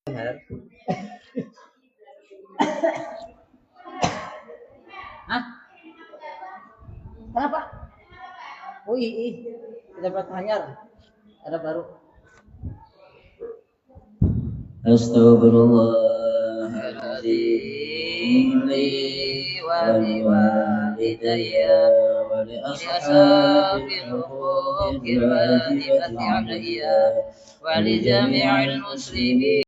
Hah? Kenapa? Oh iya, kita dapat hanyar. Ada baru. Astaghfirullahaladzim li wa liwalidayya wa li ashabil huquqil wajibati alayya wa li jami'il muslimin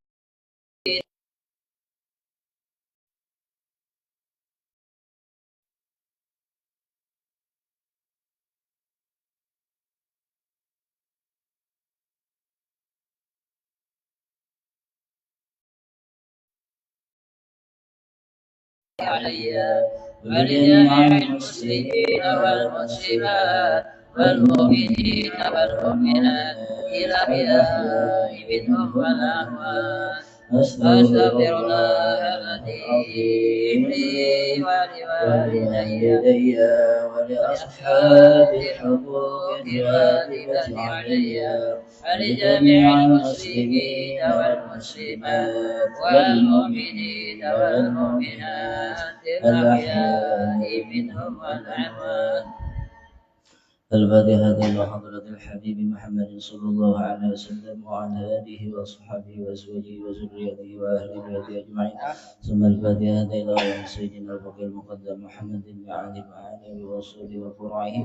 علي ولجميع المسلمين والمسلمات والمؤمنين والمؤمنات الأحياء منهم والأموات أستغفر الله العظيم لي ولوالدي ولأصحاب الحقوق الواجبة علي ولجميع المسلمين والمسلمات والمؤمنين والمؤمنات الأحياء منهم والأموات. الفاتحة إلى حضرة الحبيب محمد صلى الله عليه وسلم وعلى آله وأصحابه وأزواجه وذريته وأهل بيته أجمعين. ثم الفاتحة إلى سيدنا الفقيه المقدم محمد بن علي وآله وصحبه وفرعه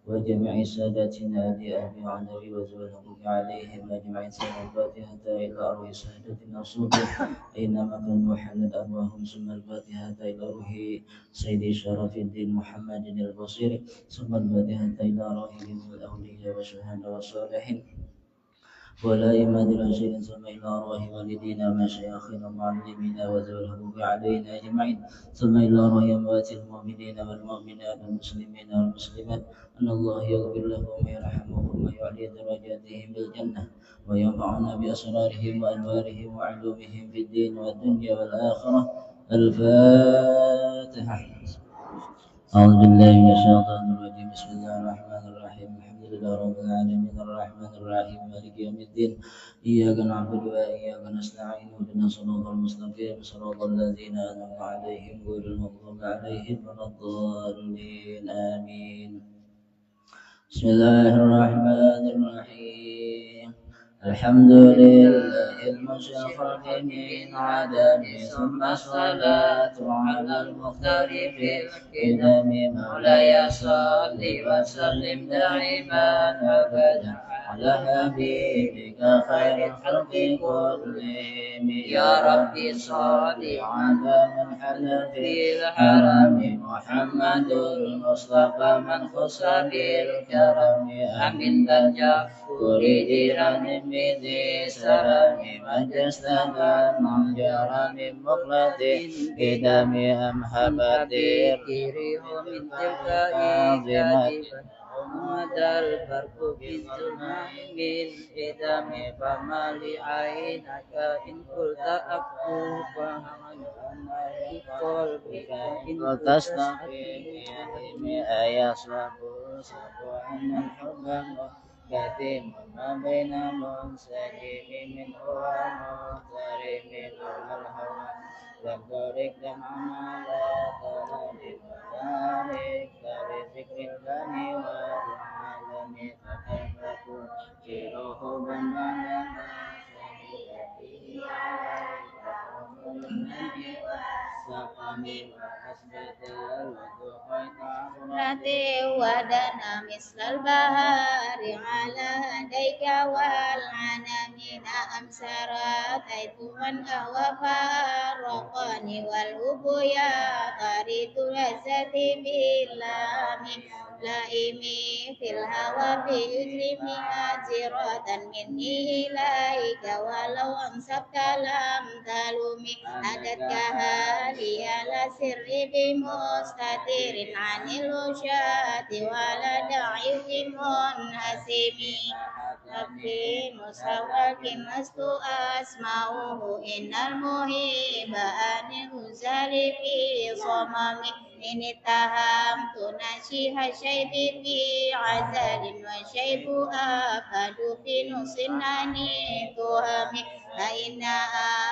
وجميع ساداتنا لأهل علوي وذوي الحقوق عليهم أجمعين. ثم الفاتحة إلى أرواح سادتنا الصوفية أينما كانوا حلت أرواحهم. ثم الفاتحة إلى روح سيدي شرف الدين محمد البصيري. ثم الفاتحة إلى راحلهم الأولياء والشهداء والصالحين والأئمة الراشدين. ثم إلى أرواح والدينا ومشايخنا ومعلمينا وذوي الحقوق علينا أجمعين. ثم إلى أرواح أموات المؤمنين والمؤمنات والمسلمين والمسلمات أن الله يغفر لهم ويرحمهم ويعلي درجاتهم بالجنة وينفعنا بأسرارهم وأنوارهم وعلومهم في الدين والدنيا والآخرة. الفاتحة. أعوذ بالله من الشيطان الرجيم. بسم الله الرحمن الرحيم. الحمد لله رب العالمين الرحمن الرحيم مالك يوم الدين. إياك نعبد وإياك نستعين اهدنا الصراط المستقيم صراط الذين أنعمت عليهم غير المغضوب عليهم ولا الضالين آمين. بسم الله الرحمن الرحيم. الحمد لله المشرق من عدم ثم الصلاة على المختار في القدم. مولاي صل وسلم دائما أبدا على حبيبك خير الخلق كلهم. يا ربي صل على من حل في الحرم محمد المصطفى من خص بالكرم. أمن بلجا أريد جيران بذي سلام مجسدا من جرى من مخلد بدم أمهبت ريح من تلك جاذبة ومدى البرق بالظلماء من إدم. فما لعينك إن قلت أكفو قلبك إن تستقي أيصلب سبعا الحب كتيم ما بين منسجم منه ومغترب على الهوى. لبرك دمعنا لا تلالك وذلك لذكر الله والعالم. فكيف تنكره بمعنى شهد عليك سقمي وأثبت وضحيت عبرتي ودنا مثل البهار على هديك والعنم. نعم سراتيت من أهوى فارقني والهب يا طريق لذتي باللام. لائمي في الهوى بإجرمي هاجرة مني إليك ولو أمسكت لم تلومي. أتتك هالي على سر بمستتر عن الوشاة ولا ضعيف منهزم. ربي مسواك لست أسمعه إن المهيب أن يزال في صمم. إن اتهمت نشيح الشيب في عزل وشيب أفاد في نص أني تهم. فإن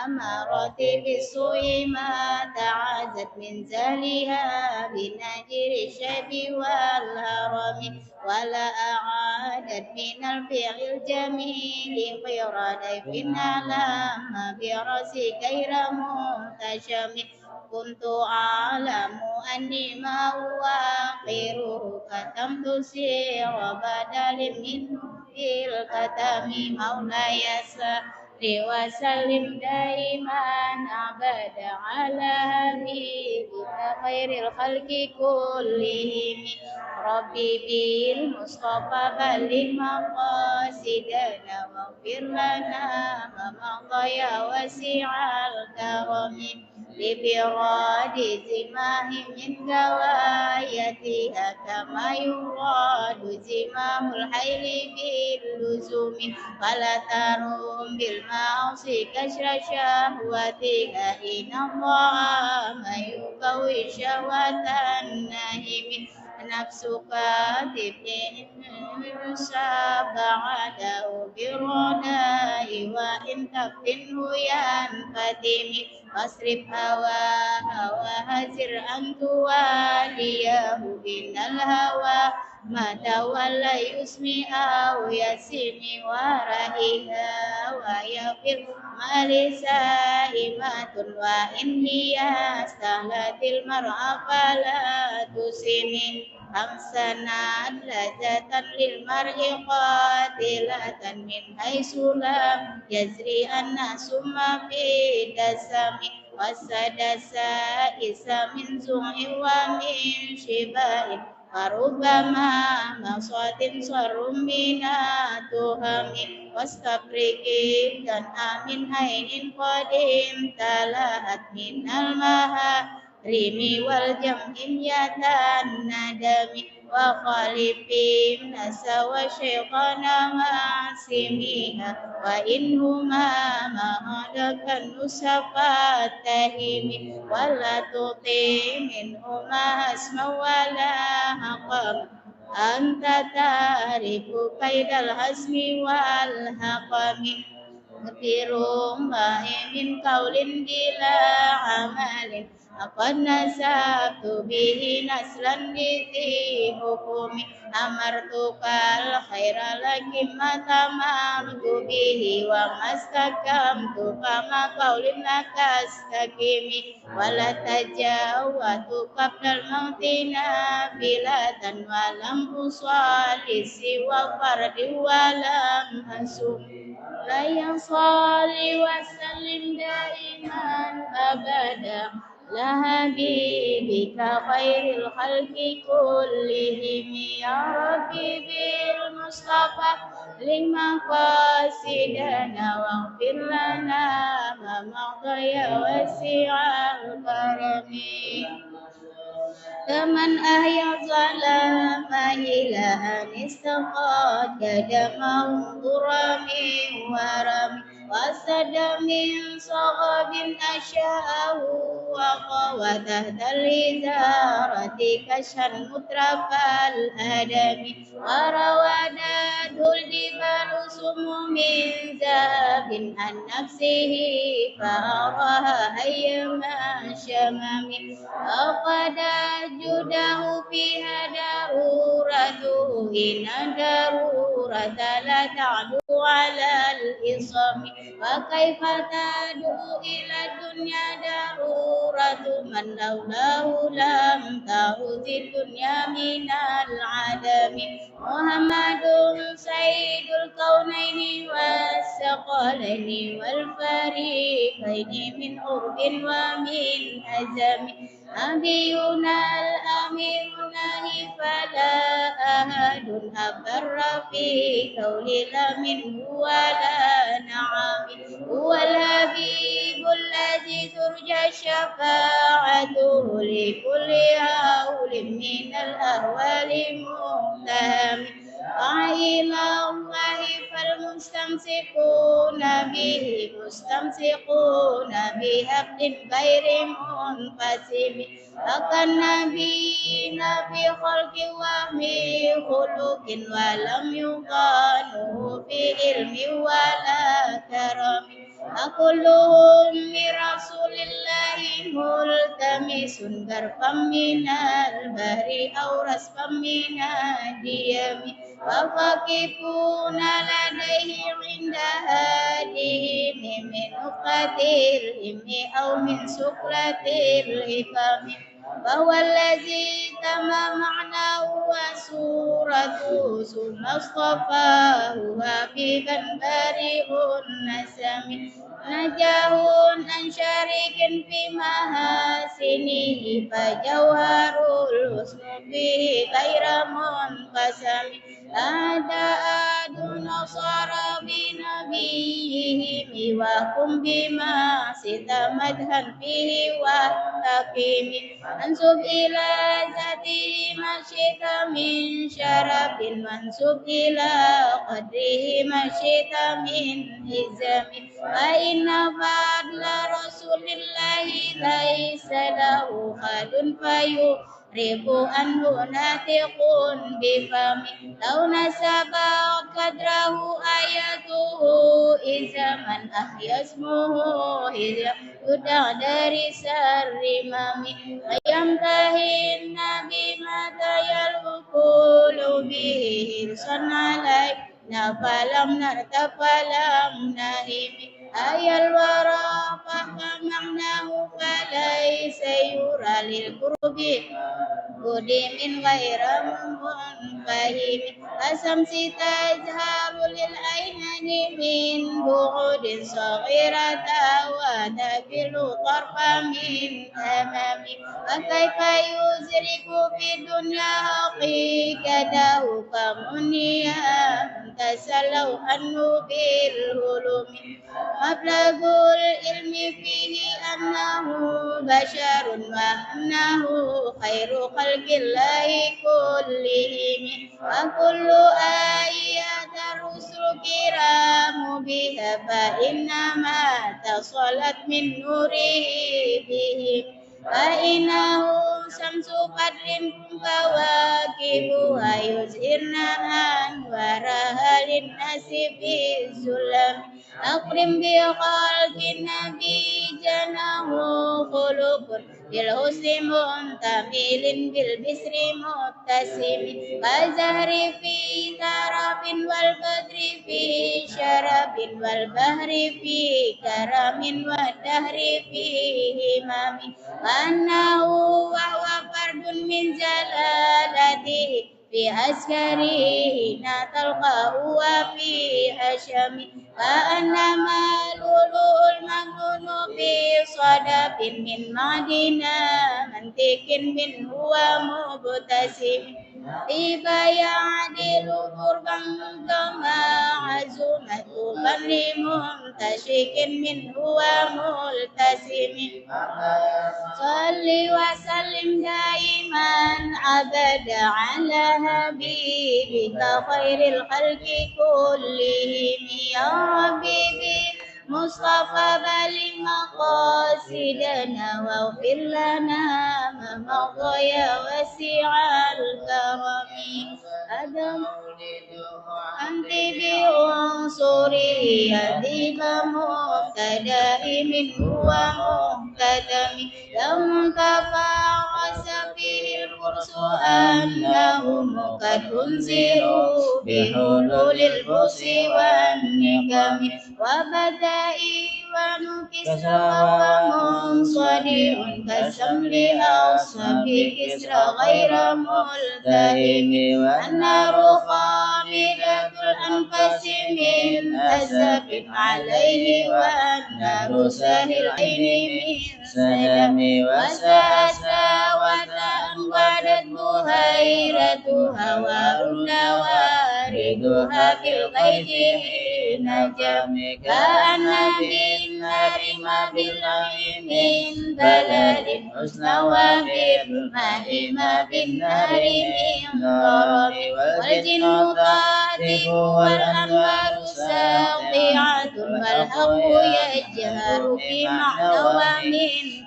مراتب السوء ما تعازت من زهلها بنجر الشيب والهرم ولا أعادت من الفعل الجميل غير ضيف ألم برأسي غير منتشم كنت أعلم أني ما أوقره كتمت سير بدل منه في الكتم مولاي وسلم دائما أبدا على حبيبك خير الخلق كلهم ربي بالمصطفى بلغ مقاصدنا واغفر لنا ما مضى يا واسع الكرم ببراد زمام من غوايتها كما يراد زمام الحيل باللزوم فلا تروم بالمعصي كشر شهوتها إن الطعام يقوي شهوة النهم نفسك تبين بعده بالرداء وإن تفتنه ينفتم واصرف هواها وهزر أن تواليه إن الهوى ما تولى يسمي أو يسمي ورائها ويغفر ما لسائمة وإني استهلت المرأة فلا تسمي أمسنا لذة للمرء قاتلة من حيث لم يزري الناس ما في دسم وسد سائس من زوع ومن شباب فربما مصاد صر من تهم واستبرق دنء من عين قد امتلأت من المهارم والجمعية الندم وخالف الناس والشيطان مع سميها وإنهما ما هلك النصف التهم ولا تطع منهما اسما ولا حقا أنت تعرف كيد الحسم والحقم كثير ما من قول بلا عمل قد نسبت به نسلا لذي حكم أمرتك الخير لكن ما تمرت به وما استكمت فما قول لك استقم ولا تجاوزت قبل الموت نافلة ولم أصلي سوى فرد ولم أسم لا يصلي وسلم دائما أبدا لحبيبك خير الخلق كلهم يا ربي بالمصطفى لمقاصدنا واغفر لنا ما مضى يا واسع الكرم كمن أحيا ظلام إلى أن استقاد دمه ضرم ورم وسد من صغب أشاءه وقوى تحت الإزارة كشا مترف الأدم وروادته الجبال سم من ذهب عن نفسه فأراها أيما شمم وقد جده فيها ضرورته إن ضرورة لا تعدو على الإصم وكيف تدعو إلى الدنيا ضرورة من لولاه لم تعد الدنيا من العدم محمد سيد الكونين والثقلين والفريقين من قرب ومن أزم نبينا الأمير نهي فلا أحد أبر في قول لا منه ولا نعم هو الحبيب الذي ترجى شفاعته لكل هول من الأهوال متهم وإلى الله فالمستمسكون به مستمسكون بحق غير منقسم فكالنبيين في خلق وفي خلق ولم يقانوا في علم ولا كرم أكلهم من رسول الله ملتمس غرفا من البحر أو رسفا من الديم وفاكفون لديه عند هادهم من نقطة الهم أو من سكلة الهفام فهو الذي تم معناه وصورته ثم اصطفاه حبيبا بريء النسم نجاه عن شريك في محاسنه فجوهر الحسن به غير منقسم هذا دون صار بنبيهم وهم بما ست مدها فيه والتقيم منسوب إلى ذاته ما شئت من شرف منسوب إلى قدره ما شئت من إزام فإن فضل رسول الله ليس له خل فيعرف أنه ناطق بفم لو نسب قدره آياته إذا من أحيا اسمه إذا يدع دارس الرمام ويمتهن بما يلقول به حرصا علينا فلم نرتب فلم نهم أي الورى فهمناه فليس يرى للقرب بودي من غير منفهم الشمس تزهر للعينين من بعد صغيرة وتبل طرف من أمام وكيف يزرق في الدنيا حقيقته كمنيا تسلوا عنه بالهلوم مبلغ العلم فيه أنه بشر وأنه خير خلق الله كلهم وكل آيات الرسل كرام بها فإنما اتصلت من نوره بهم فإنه شمس قدر كواكبها يزهرن أنوارها للناس في الظلم أكرم بخلق النبي جناه خلق بالحسن منتمل بالبسر متسم كالزهر في تراب والبدر في شراب والبهر في كرم والدهر في همام وأنه وهو فرد من جلالته في عسكره تلقاه وفي هشم كأنما لؤلؤ المكنون في صدف من معدن منطق منه ومبتسم طيبا يعدل قربا كما عزومة طوبا لمنتشك منه وملتسم صل وسلم دائما أبدا على حبيبك خير الخلق كلهم يا حبيبي مصطفى بلغ مقاصدنا واغفر لنا ما مضى يا وسيع الكرم هذا أنت بعنصره أديب مبتدأ منه ومهتدم يوم تفاعس فيه القرص أنهم قد أنذروا بحلول البؤس والنقم وبدائي ونكس ومنصدر كالشمل أصحاب كسرى غير ملتهم النار خامدة الأنفس من أسف عليه والنار سهل العين من سلم وساساوة أنقادت بهيرتها واردها في الغيث نجم كأن بالنار ما بالله من بلد حسن وبالماء ما بالنار من ضرب والجن طارق والأنوار ساطعة والحق يجهر في معنى ومن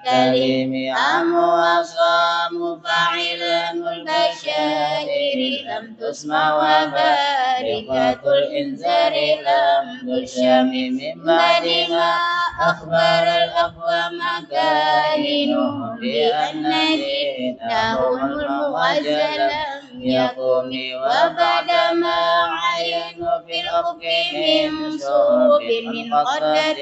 كلم أم وصام فاعلا البشائر لم تسمع وباركة الإنذار لم تشم من بعد ما أخبر الأقوام كاهنهم بأن دينهم المغزل لم يقم وبعد ما عينوا في الأفق من شهب من قدة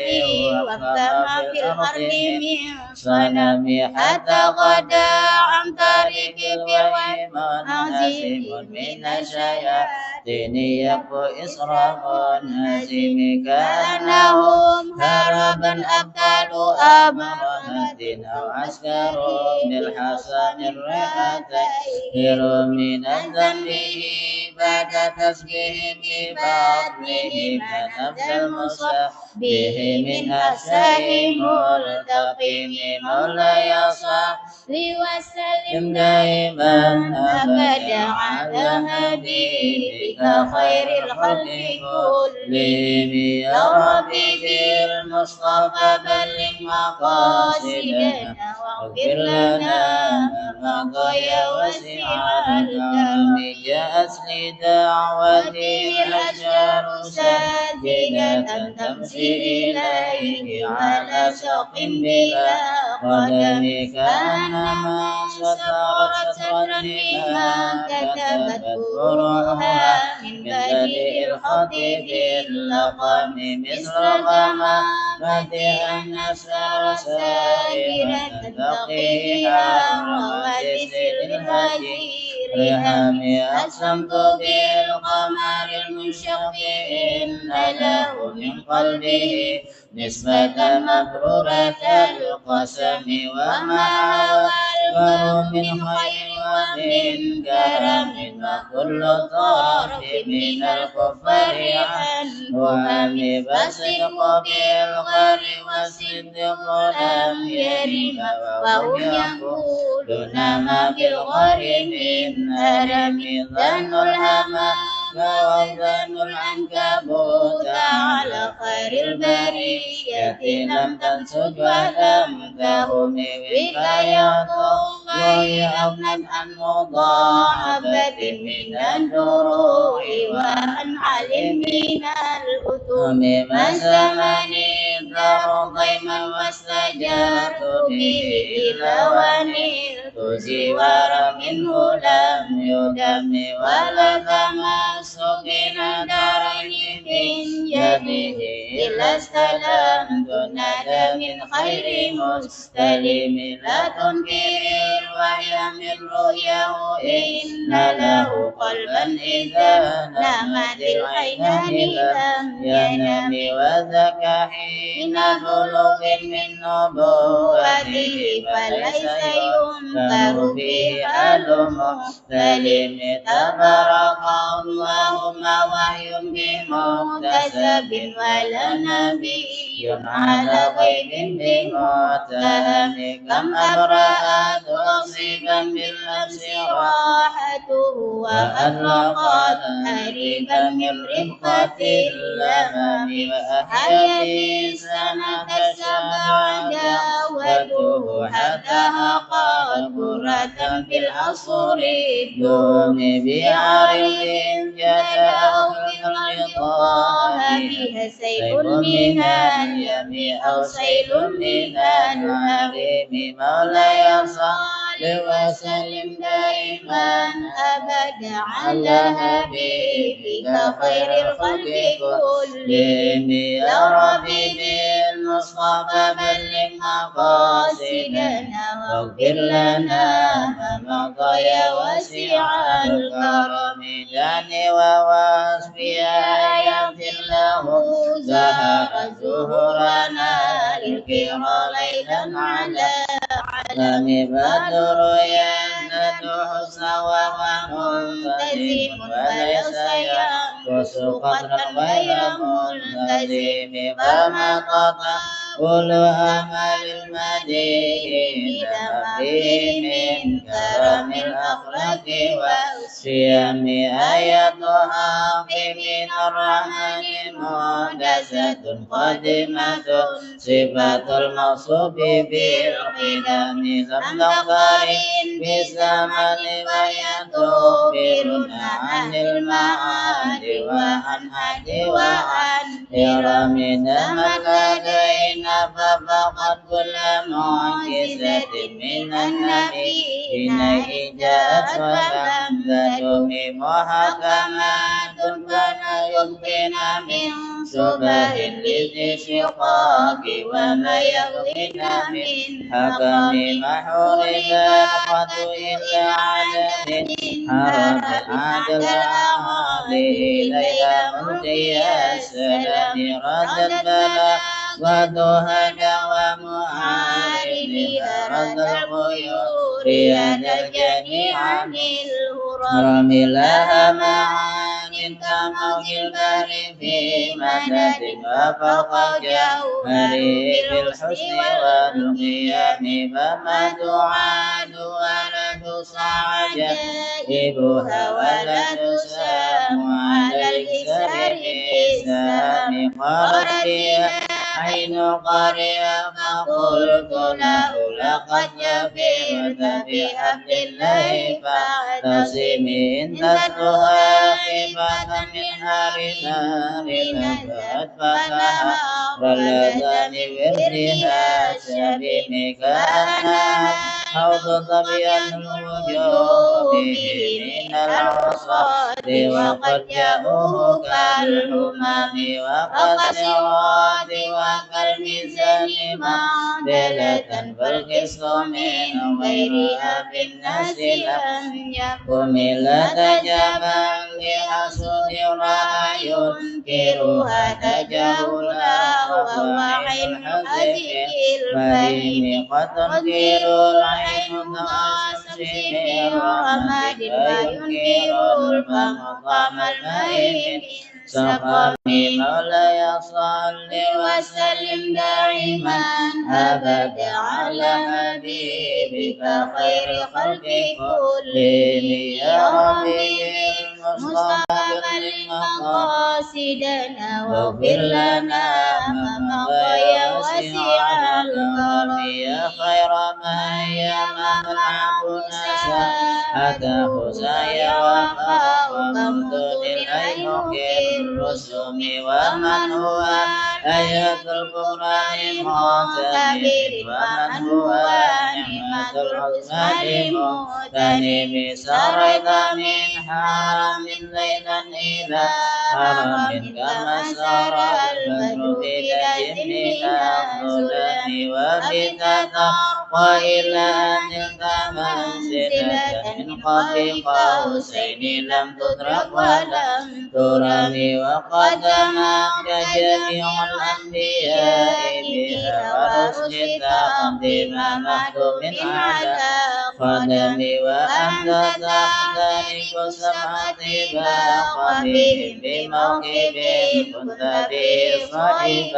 والسما في الأرض من صنم حتى غدا عن طريق الوحي منهزم من الشياطين يبقوا إسراف هزم كأنهم هربا أبطال أمرهد أو عسكر بالحسن الرئتين من الذنب بعد تسبيح ببطنهم نفس المصبح من أشياء ملتقم مولاي صل وسلم دائما أبدا على حبيبك خير الخلق كلهم يا ربي بالمصطفى بلغ مقاصدنا واغفر لنا ما مضى وسع الكرم جاءت لدعوتي الأشجار ساجدة تمشي إليه على سوق بلا قدم كأنما سترت سترا بما كتبت فروعها من بديء الخط باللقم مثل غمامة النسر سائرة تلتقيها روادس الهجير رهامي أقسمت بالقمر المنشق إن له من قلبه نسبة مبرورة القسم وما هوى البر من خير ومن كرم وكل طرف من الكفر عنه بصدق بالغر والصدق لم يرم وهم يقولون ما بالغر من هرم ظن الهمى وظن العنكبوت على خير البرية لم تنسج ولم تهم وقاية الله أغنت عن مضاعفة من الدروع وعن علم من الأتم ما زمني الدار ضيما واستجرت به إلا ونلت زوار منه لم يدم ولا تمسك دارين من يده إلا استلمت ندى من خير مستلم لا تنكر الوحي من رؤياه إن له قلبا إذا نامت العينان لم ينم وذاك حين بلوغ من نبوته فليس ينكر به حال مختلم تبارك اللهم وحي بمكتسب ولا نبي على غيب بمتهم كم أبرأت وصيبا باللبس راحته وأطلقت قريبا من رفقة اللمم وأحيت سنة السبع دعوته حتى قد برة في العصر الدوم بعرض جداه الغطاء بها سيل من اليم أو سيل من الحريم مولاي صل وسلم دائما أبدا على حبيبك خير الخلق كلهم يا ربي بالمصطفى بلغ مقاصدنا واغفر لنا ما مضى وسع الكرم جاني ووصفي يغفر له زهر زهرنا للكرى ليلا على علم بدر يزداد حسنا وملتزم وليس ينقص قدرا غير ملتزم فما قطع كل أمل المدين ما فيه من كرم الأخلاق والصيام آياتها من الرحمن مهندسة قادمة صفة الموصوف بالقدم لم تقارن بالزمن ويخبرنا عن المعاد وعن هدي وعن إرم دمت لدينا كل معجزة من النبيين جاءت وتمدد محكمات فلا يمكن من شبه لذي شقاق وما يغني من حكم محور الخط إلا عدد حرم عدل عليه إليها ملقي السلام رد البلاء وضهد ومعارضها رد الغيور يد الجميع الهرم لها معان كموج البر في مدد وفوق جوهره بالحسن والقيام فما تعاد ولا عجائبها ولا تسام على الإكسار حسام قالت فيها عين قرية فقلت له لقد جفرت بعبد الله فاعتصمي إن تتلها خيفة من نار نبت فتها رلتان بردها شبيب كأنها حوض ضبيان الوجوه من العصاد وقد جاءوه كالحمام وقسرات وكالميزان معدلة فالقسط من غيرها في الناس لم يكن لتجابا لحسود رأى ينكرها تجاهلا وهو عين حذف الفهم قد تنكر العين كالشمس من رماد وينكر الفم طعم الماء سقمي مولاي صل وسلم دائما أبدا على حبيبك خير خلق كلهم يا ربي المصطفى لمقاصدنا واغفر لنا ما مضى يا واسع الكرم يا خير من يمام العبد ساءته سايا وفاق ممدود العين الرسوم ومن هو آية القرآن معتبر ومن هو نعمة الحسن مغتنم سريت من حرم ليلا إلى حرم كما سار البدر في تجميل الظلام وبتتقوى إلى أن نلت منزلة من قاب قوسين لم تدرك ولم ترمي وقدمك جميع الأنبياء بها ورسل تقديم مكتوب على قدمي وأنت تختلف سبعة باقبهم بموكب كنت به صحيف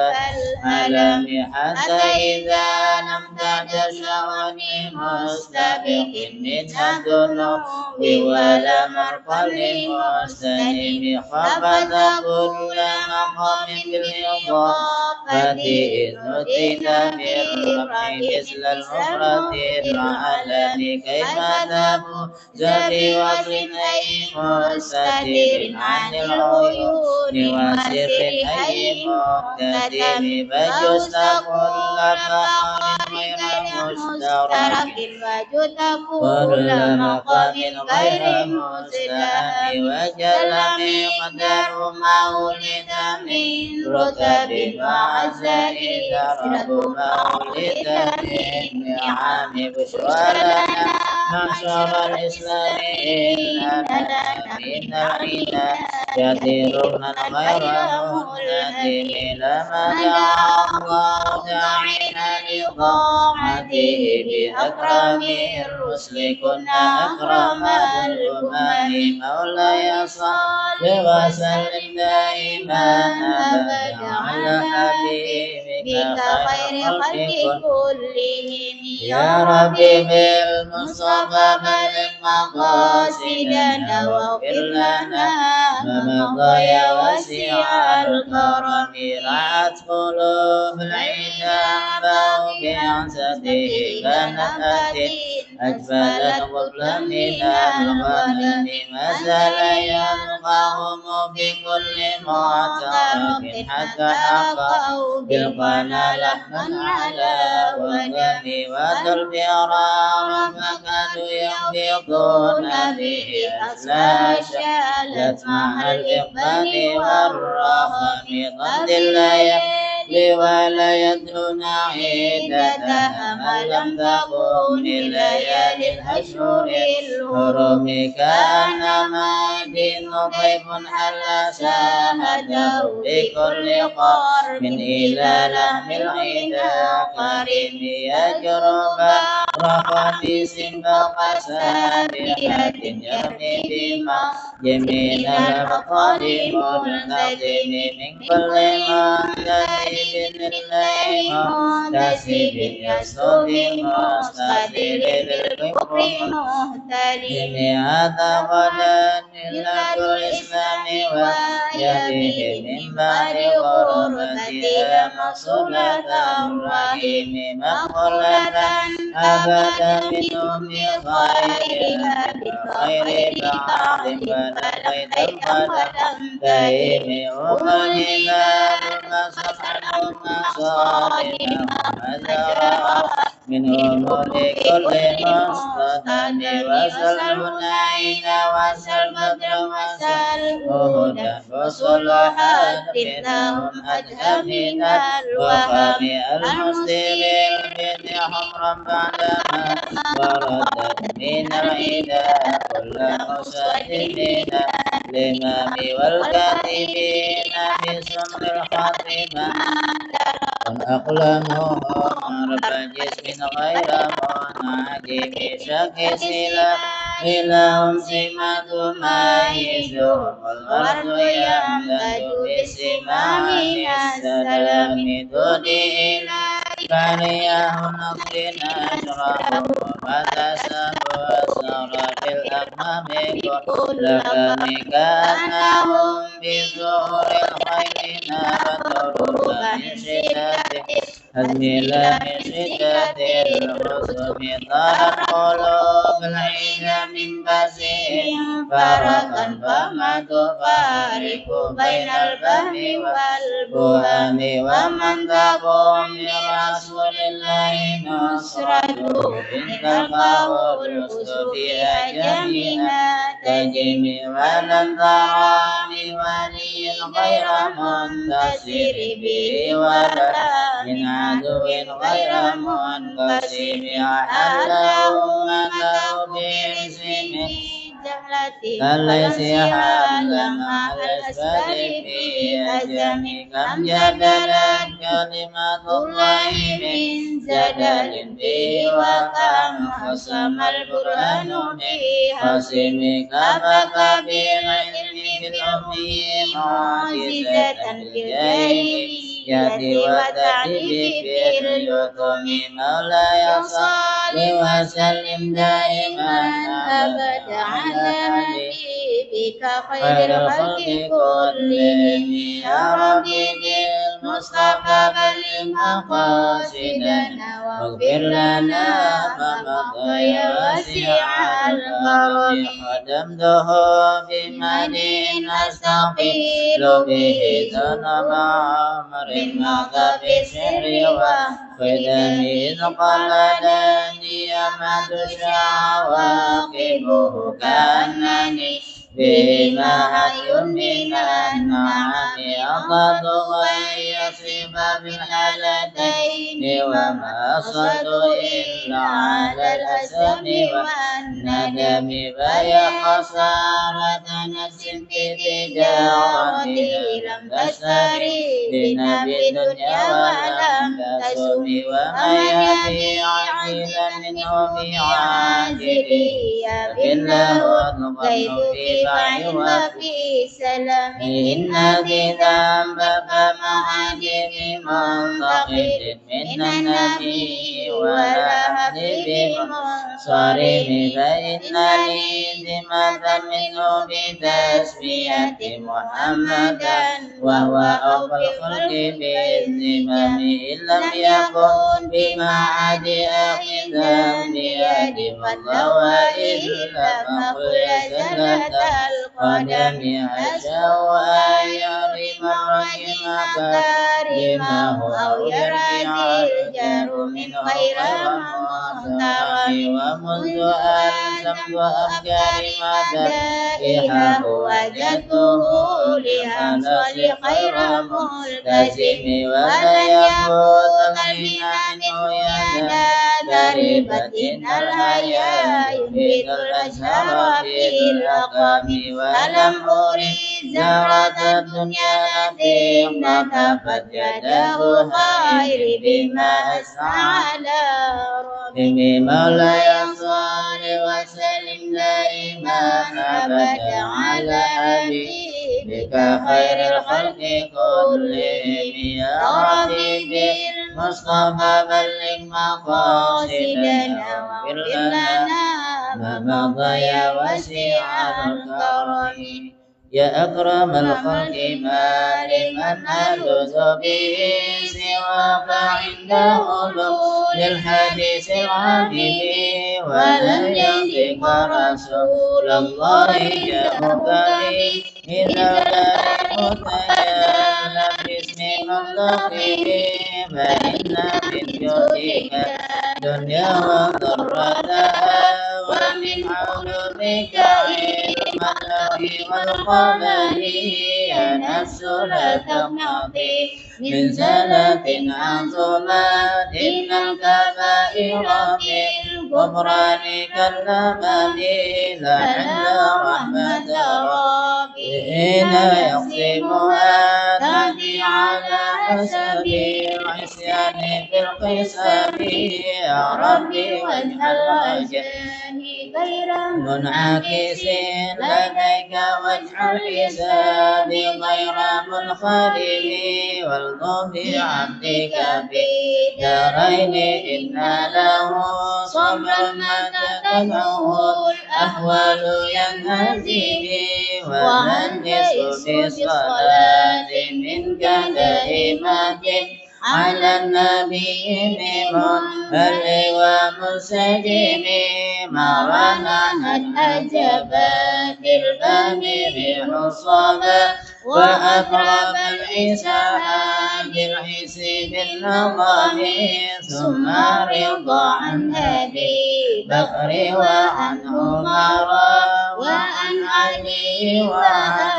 الألم حتى إذا لم تتشاوني مستبق من الذنوب ولا مرقل مستنم خفت كل مقام بالإضافة إذ نتيت بالرفع مثل المفرد العالم كيف تفوز بوصل أي مستتر عن العيون وسر أي مقتدر فجزت كل مقام غير مشترك كل مقام غير مستهل وجل مقدر ما ولد من رتب وعزائز رب ما ولد من نعم بشرى لنا معشر الإسلام إننا من العنا يديرنا غير مهتدم لما دعا الله داعينا لطاعته بأكرم الرسل كنا أكرم الأمم مولاي صل وسلم دائما أبدا على حبيبك خير خلق كلهم يا ربي بالمصطفى بلغ مقاصدنا واغفر لنا ما مضى يا واسع الكرم رعت قلوب العدا باو بعزته كانت أجمل القبل من الغنم ما زال يلقاهم في كل معترك حتى حقوا بالقنا لحما على وطن وذو الفرار فكانوا ينفضون به أسلاشا لت مع الإقبال والرهن ضد الليالي ولا يدرون عيدتها ما لم تكن من ليالي الأشهر الحرم كأنما دين ضيف حل ساهته بكل قرب إلى لحم العدا قريب يجرب رخميس فقسابحة يرمي بما جميل الأبطال منتظم من كل منتسب لله منتسب يستوفي مستدل بالكفر مهتدم هذا غدا ملة الإسلام ويده من بعد غربتها مصلة الرحيم مقلة أبدا منهم بخيرها بخير بعض فلقيت القدم دائم ومجبال فسبحانه مصالحهم مزرعة منهم لكل مصطفى وسلم العين وسل بدر وسل هدى وصلحات لهم أدهى من الوهم المسلم البدع حمرا بعدما وردت من العدا كل مسلمين الإمام والكاتبين بسمر الخاتمة والأقلام رب جسم غير منعدم شك سلا إلهم سمة ميزهم والورد يمتد بسماع السلام دوني إلهي فرياه نقصنا أجره ومتسب وسر في الأمام كل فم كأنهم بظهور الخيل نبتر من شدة أزميل من شدة الرسم طارت قلوب العيد من بسيم فرقا فما تفارق بين الفهم والبهم ومن تقوم برسول الله نصرته إن تلقاه الحسن فيها جميعا تجمي ولن ترى بولي غير منتصر به ولا من عدو غير منقسم أحله مكه باسمه الذي حل مع الأسباب في أجم كم جدلت كلمة الله من جدل به وكم خصم القرآن به خصم كفك بعلم في الأمي معجزة الجاهلية وتعذيب في اليتم مولاي صل وسلم دائما أبدا على حبيبك خير الخلق كلهم يا ربي بالمصطفى بلغ مقاصدنا واغفر لنا ما مضى يا واسع الكرم خدمته بمن أستغفر به ذنب عمر مضى بسر وخدم إذ قال لني أمد شواقبه كأنني بما حي من النعم أخذ ويصيب بالحالتين وما أصد إلا على الأسم والندم فيا خسارة نفس في تجارتي لم تشتري بنا بالدنيا ولم تسم وما يبيع عاجلا منه بعاجله يبله الظن في باع وفي سلام إن ذي ذنب فما عجب منتقد من النبي ولا حبيب منصرم فإن لي ذمة منه بتسمية محمدا وهو أوفى الخلق بالذمم إن لم يكن بمعاد آخذا بيد والله وإلا فقل زلة القدم أشاء أن يرم الرحم كرمه أو يرجع الجار من غير مغترم ومنذ ألزمت أفكاري مدائحه وجدته لأصل خير ملتزم ولن يفوت الغنى منه يدا ضربت إن الحياء ينبت الأزهار في الأقام ولم أريد زهرة الدنيا التي نطفت يده خير بما أسعى على ربي مولاي صل وسلم دائما أبدا على حبيبك خير الخلق كلهم يا ربي بالمصطفى بلغ مقاصدنا واغفر لنا ما مضى يا وسيع الكرم يا أكرم الخلق ما لمن ألوذ به سواك عنده للحديث العظيم ولن ينطق رسول الله جاءك به إذا كان متجلى باسم مطلقه فإن من جودك دنيا وضرتها ومن علومك علم اللوح والقلم يا نفس لا تقنطي من زلة عظمت إن الكبائر في الغفران كاللبن لعل رحمة ربي حين يقسمها تأتي على حسب العصيان في القسم يا ربي واجعل وجهي غير منعكس لديك واجعل حسابي غير منخرم والطف بعبدك في دارين إن له صبرا متى تدعوه الأحوال ينهزم وهندس بصلاة منك دائمة على النبي بمنهل ومنسجم مرنا الأجبات البامر الصبا وأقرب العساء بالعيس بالنظام ثم رضا عن أبي بكر وعن عمر وعن علي وعن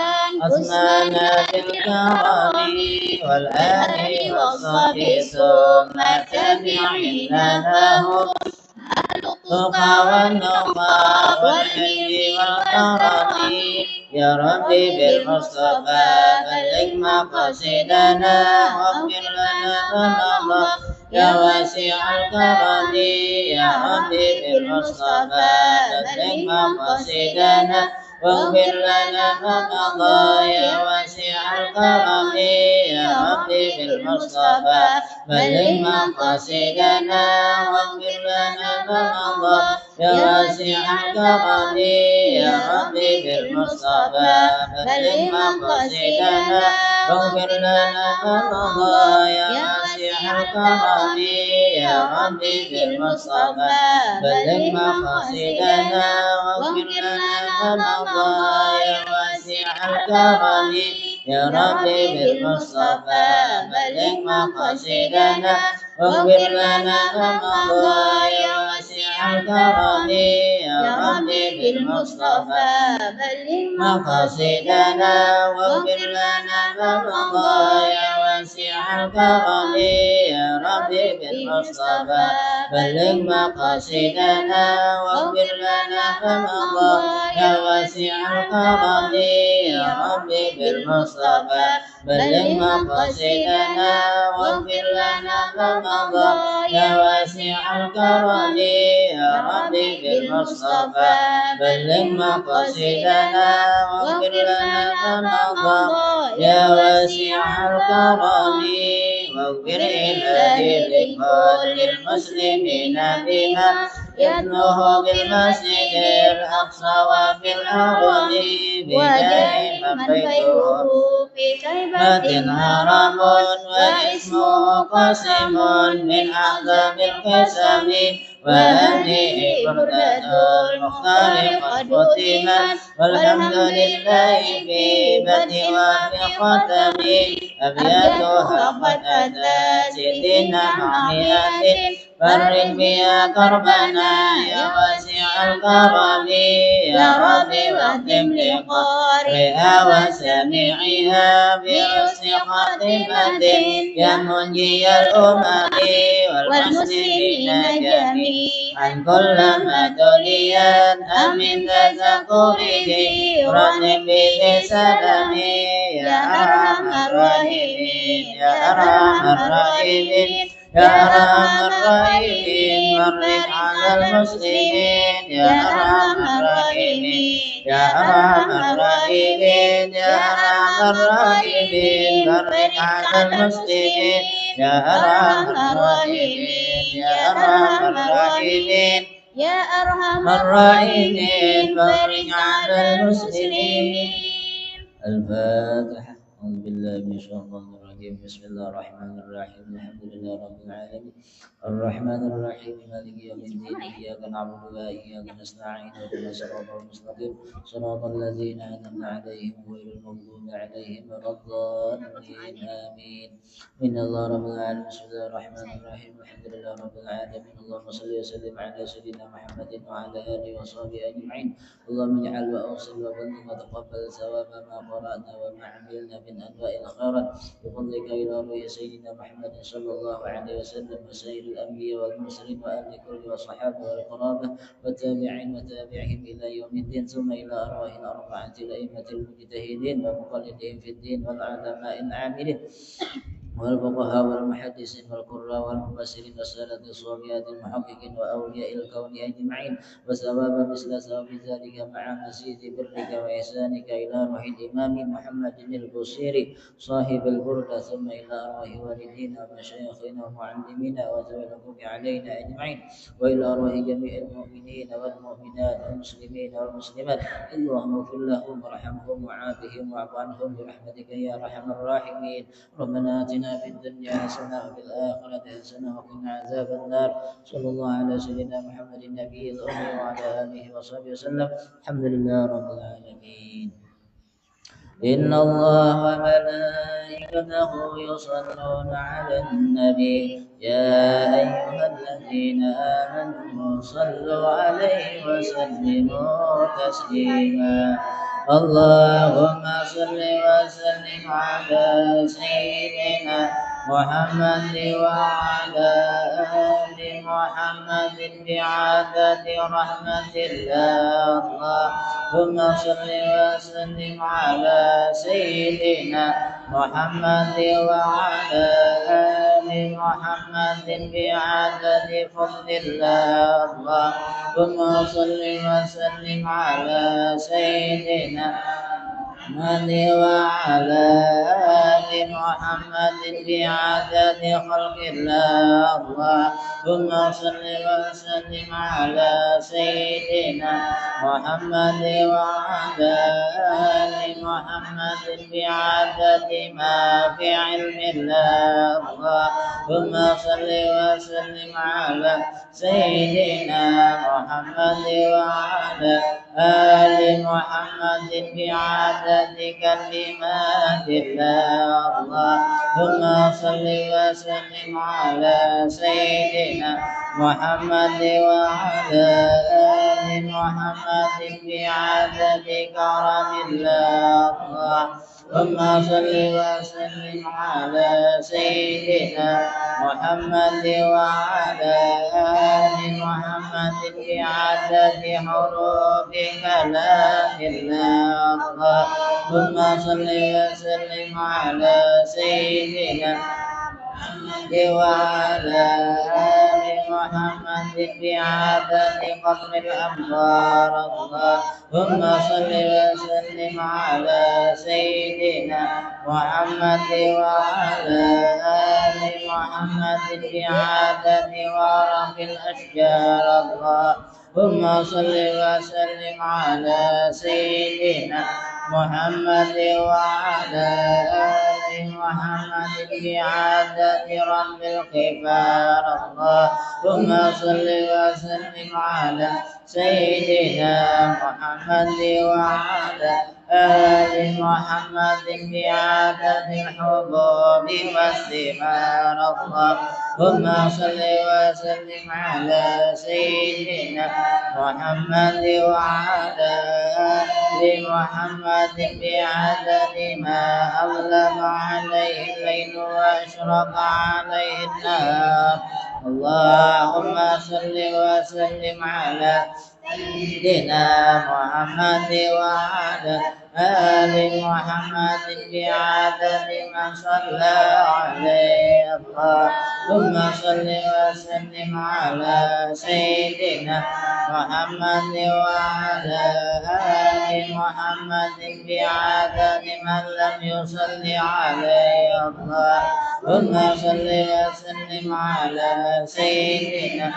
عثمان بالكرم والآل والصحب ثم تبعين له التقى والنقى والحج والكرم يا ربي بالمصطفى بلغ مقاصدنا واغفر لنا ما مضى يا واسع الكرم يا ربي بالمصطفى بلغ مقاصدنا واغفر لنا ما مضى يا واسع الكرم يا ربي بالمصطفى بلغ مقاصدنا واغفر لنا ما مضى يا واسع الكرم يا ربي بالمصطفى بلغ مقاصدنا واغفر لنا ما مضى يا واسع الكرم يا ربي بالمصطفى بلغ مقاصدنا واغفر لنا ما مضى يا واسع الكرم يا ربي بالمصطفى بلغ مقاصدنا واغفر لنا ما مضى يا واسع الكرم يا ربي بالمصطفى بلغ مقاصدنا واغفر لنا ما مضى يا واسع الكرم يا ربي بالمصطفى بلغ مقاصدنا واغفر لنا ما مضى يا واسع الكرم يا ربي بالمصطفى بلغ مقاصدنا واغفر لنا ما مضى يا واسع الكرم يا ربي بالمصطفى بلغ مقاصدنا واغفر لنا ما مضى يا واسع الكرم واغفر إلهي لكل المسلمين بما يتلوه بالمسجد الأقصى وفي الأرض بجاه من بيته في كلمة هرم واسمه قسم من أعظم القسم وهذه بردة المختار قد ختمت والحمد لله في بدء وفي ختم أبياتها قد أتت ستين مع مئة فرد بها كربنا يا واسع الكرم يا ربي واختم لقارئها وسامعها بحسن خاتمة يا منجي الأمم والمسلمين جميعا كلما تليت من تذكره رنم به سلام يا أرحم الراحمين يا أرحم الراحمين يا أرحم الراحمين فرج على المسلمين يا أرحم الراحمين يا أرحم الراحمين يا أرحم الراحمين فرج على المسلمين يا أرحم الراحمين يا أرحم الراحمين يا أرحم الراحمين فرج على المسلمين. الفاتحة. أعوذ بالله من الشيطان الرجيم. بسم الله الرحمن الرحيم. الحمد لله رب العالمين الرحمن الرحيم مالك يوم الدين إياك نعبد وإياك نستعين اهدنا الصراط المستقيم صراط الذين أنعمت عليهم غير المغضوب عليهم ولا الضالين آمين. إن الله رب العالمين. بسم الله الرحمن الرحيم الحمد لله رب العالمين اللهم صل وسلم على سيدنا محمد وعلى آله وصحبه أجمعين. اللهم اجعل وأوصل وبلغ وتقبل ثواب ما قرأنا وما عملنا من أنواع الخيرات بفضلك إلى روح سيدنا محمد صلى الله عليه وسلم وسائر الأنبياء والمرسلين وأهل كل والصحابة والقرابة والتابعين وتابعهم إلى يوم الدين ثم إلى أرواح الأربعة الأئمة المجتهدين ومقلدين في الدين والعلماء العاملين والفقهاء والمحدثين والقراء والمفسرين والسادة الصوفيات المحققين وأولياء الكون أجمعين وثواب مثل ثواب ذلك مع مزيد برك وإحسانك إلى روح الإمام محمد البصيري صاحب البردة ثم إلى أرواح والدينا ومشايخنا ومعلمينا وذوي الحقوق علينا أجمعين وإلى أرواح جميع المؤمنين والمؤمنات والمسلمين والمسلمات. اللهم اغفر لهم وارحمهم وعافهم واعف عنهم برحمتك يا أرحم الراحمين. ربنا آتنا في الدنيا حسنة وفي الآخرة حسنة وقنا عذاب النار. صلى الله على سيدنا محمد النبي الأمي وعلى آله وصحبه وسلم. الحمد لله رب العالمين. إن الله وملائكته يصلون على النبي يا أيها الذين آمنوا صلوا عليه وسلموا تسليما. اللهم صل وسلم على سيدنا محمد وعلى آل محمد بعدد رحمة الله. اللهم صل وسلم على سيدنا محمد وعلى آل محمد بعدد فضل الله. اللهم صل وسلم على سيدنا محمد وعلى آل محمد بعدد خلق الله. اللهم صل وسلم على سيدنا محمد وعلى آل محمد بعدد ما في علم الله. اللهم صل وسلم على سيدنا محمد وعلى آل محمد بعدد كلمات الله. اللهم صل وسلم على سيدنا محمد وعلى آل محمد بعدد كرم الله. اللهم صل وسلم على سيدنا محمد وعلى آل محمد بعدد حروف كلام الله. اللهم صل وسلم على سيدنا محمد وعلى آل محمد بعدد قطر الأمطار. اللهم صل وسلم على سيدنا محمد وعلى آل محمد بعدد ورق الأشجار. اللهم صل وسلم على سيدنا محمد وعلى آل محمد بعدد رب الكفار اللهم صل وسلم على سيدنا محمد وعلى آل محمد بعدد الحبوب والثمار اللهم صل وسلم على سيدنا محمد وعلى آل محمد بعدد ما أظلم عليه الليل وأشرق عليه النهار اللهم صل وسلم على سيدنا محمد وعلى آل محمد بعدد ما صلى عليه اللهم صل وسلم على سيدنا محمد وعلى آل محمد بعدد من لم يصل عليه اللهم صل وسلم على سيدنا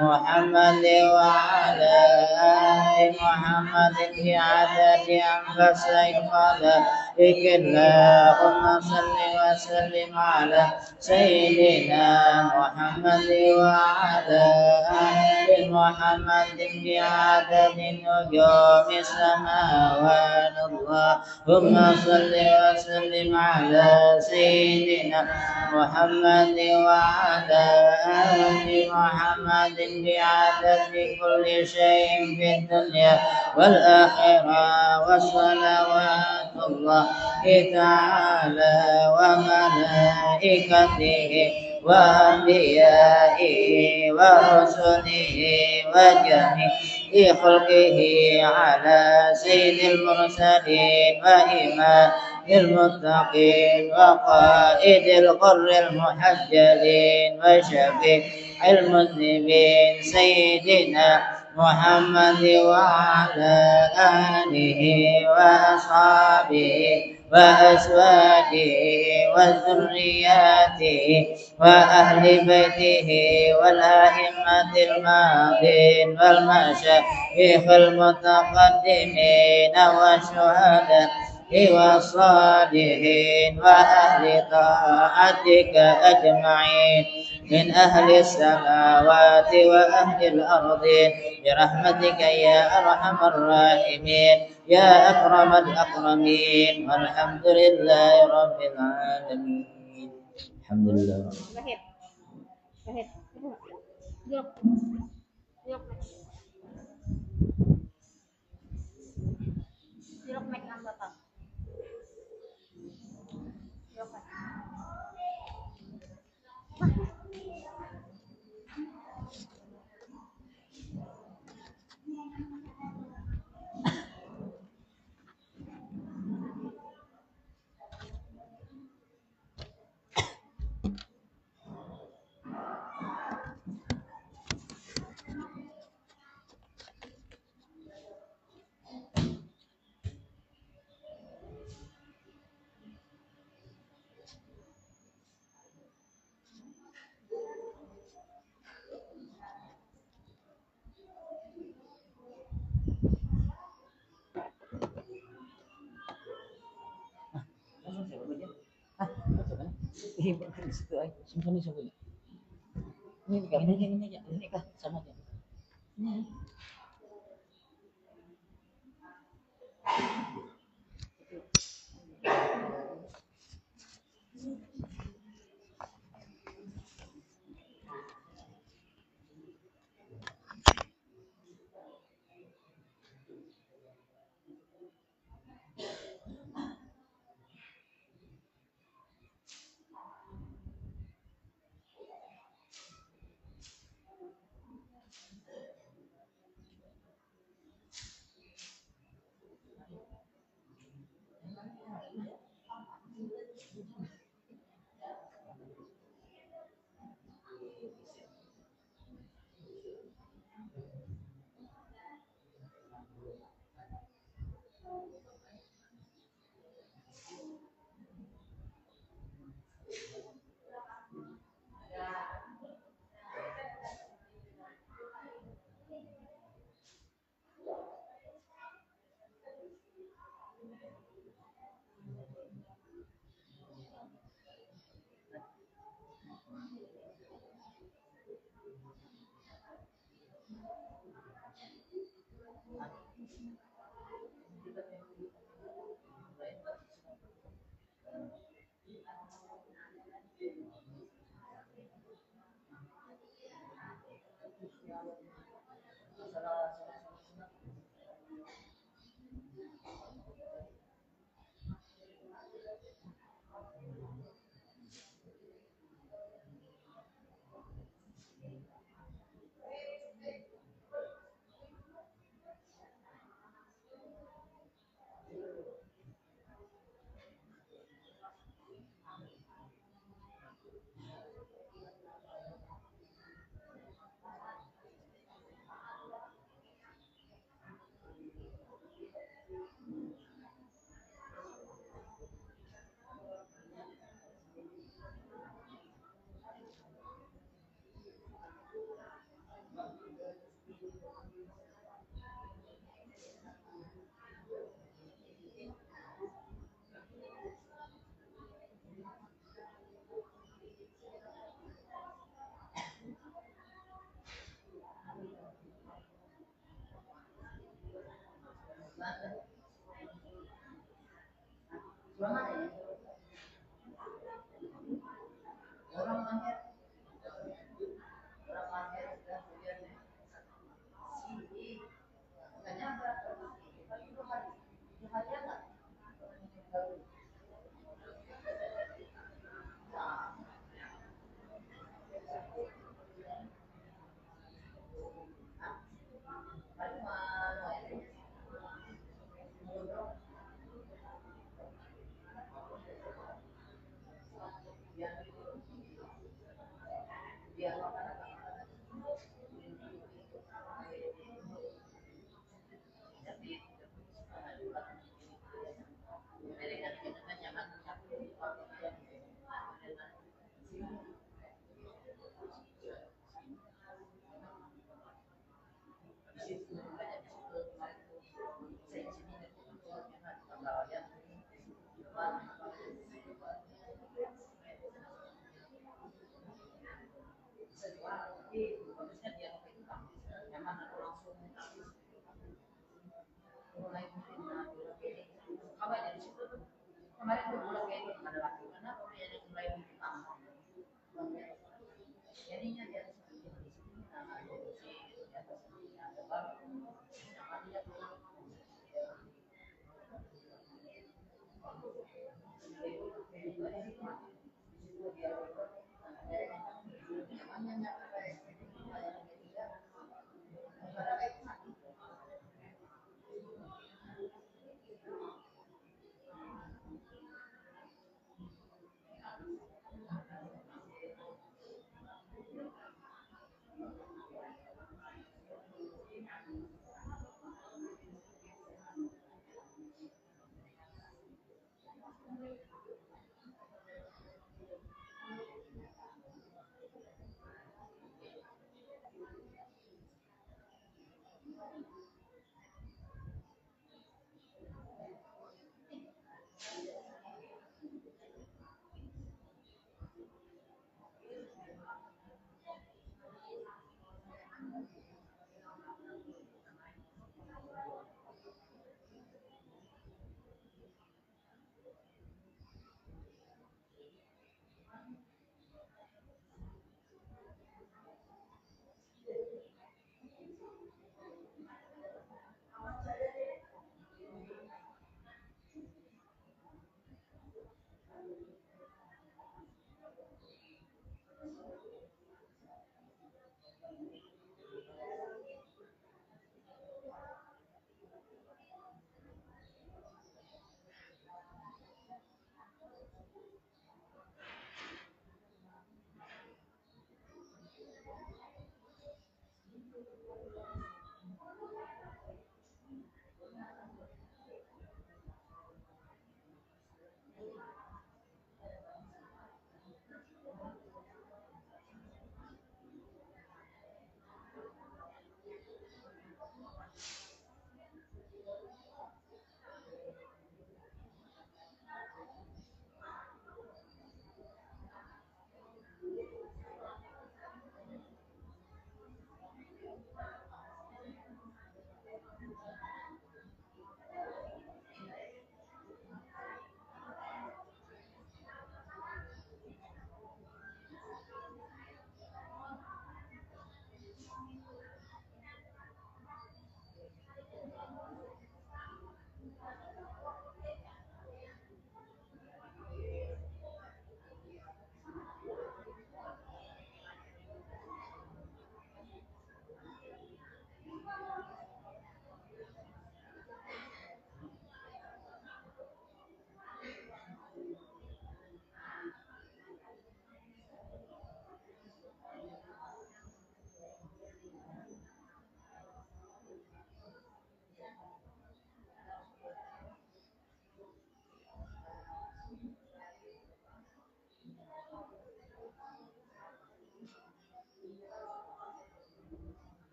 محمد وعلى آل محمد بعدد أنفس الخلائق اللهم صل وسلم على سيدنا محمد وعلى آل محمد بعدد نجوم السماوات اللهم صل وسلم على سيدنا محمد وعلى آل محمد بعدد كل شيء في الدنيا والآخرة وصلوات الله تعالى وملائكته وأنبيائه ورسله وجميع خلقه على سيد المرسلين وإمام المتقين وقائد الغر المحجلين وشفيع المذنبين سيدنا محمد وعلى آله وأصحابه وأزواجه وذرياته وأهل بيته والأئمة الماضين والمشايخ المتقدمين والشهداء والصالحين وأهل طاعتك أجمعين من أهل السماوات وأهل الأرض برحمتك يا أرحم الراحمين يا أكرم الأكرمين والحمد لله رب العالمين الحمد لله ini kah sama aja.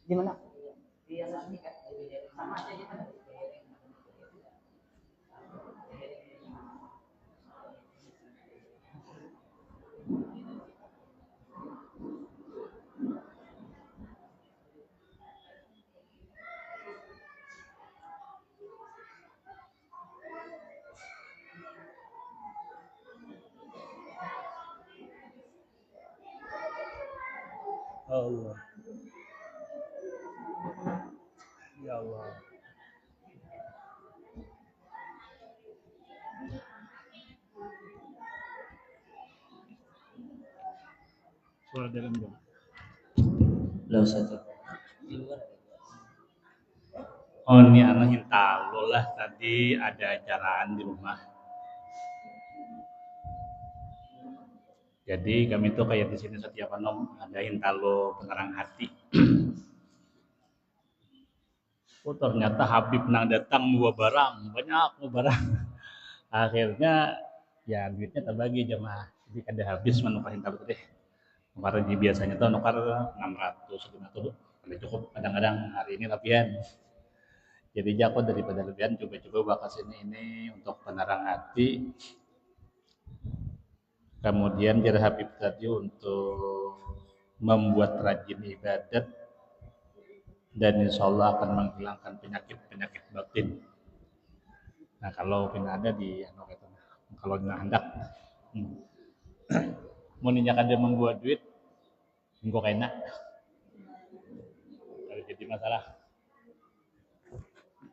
Gimana? Allah. Ya Allah. Suara dalam dong. Lah Ustaz. Oh ini anak hintalo lah, tadi ada acaraan di rumah. Jadi kami tuh kayak di sini setiap malam ada hintalo penerang hati. Oh ternyata Habib nang datang bawa barang, banyak bawa barang. Akhirnya ya duitnya terbagi jemaah. Jadi ada habis menukar hintalo deh. Nukar di biasanya tuh nukar 600, 500, ada cukup. Kadang-kadang hari ini lebihan. Jadi aku daripada lebihan coba-coba bakal sini ini untuk penerang hati. Kemudian jar Habib tadi untuk membuat rajin ibadat dan insya Allah akan menghilangkan penyakit-penyakit batin. Nah kalau pina ada di kalau di hendak mau ninjak ada membuat duit enggak kena kalau jadi masalah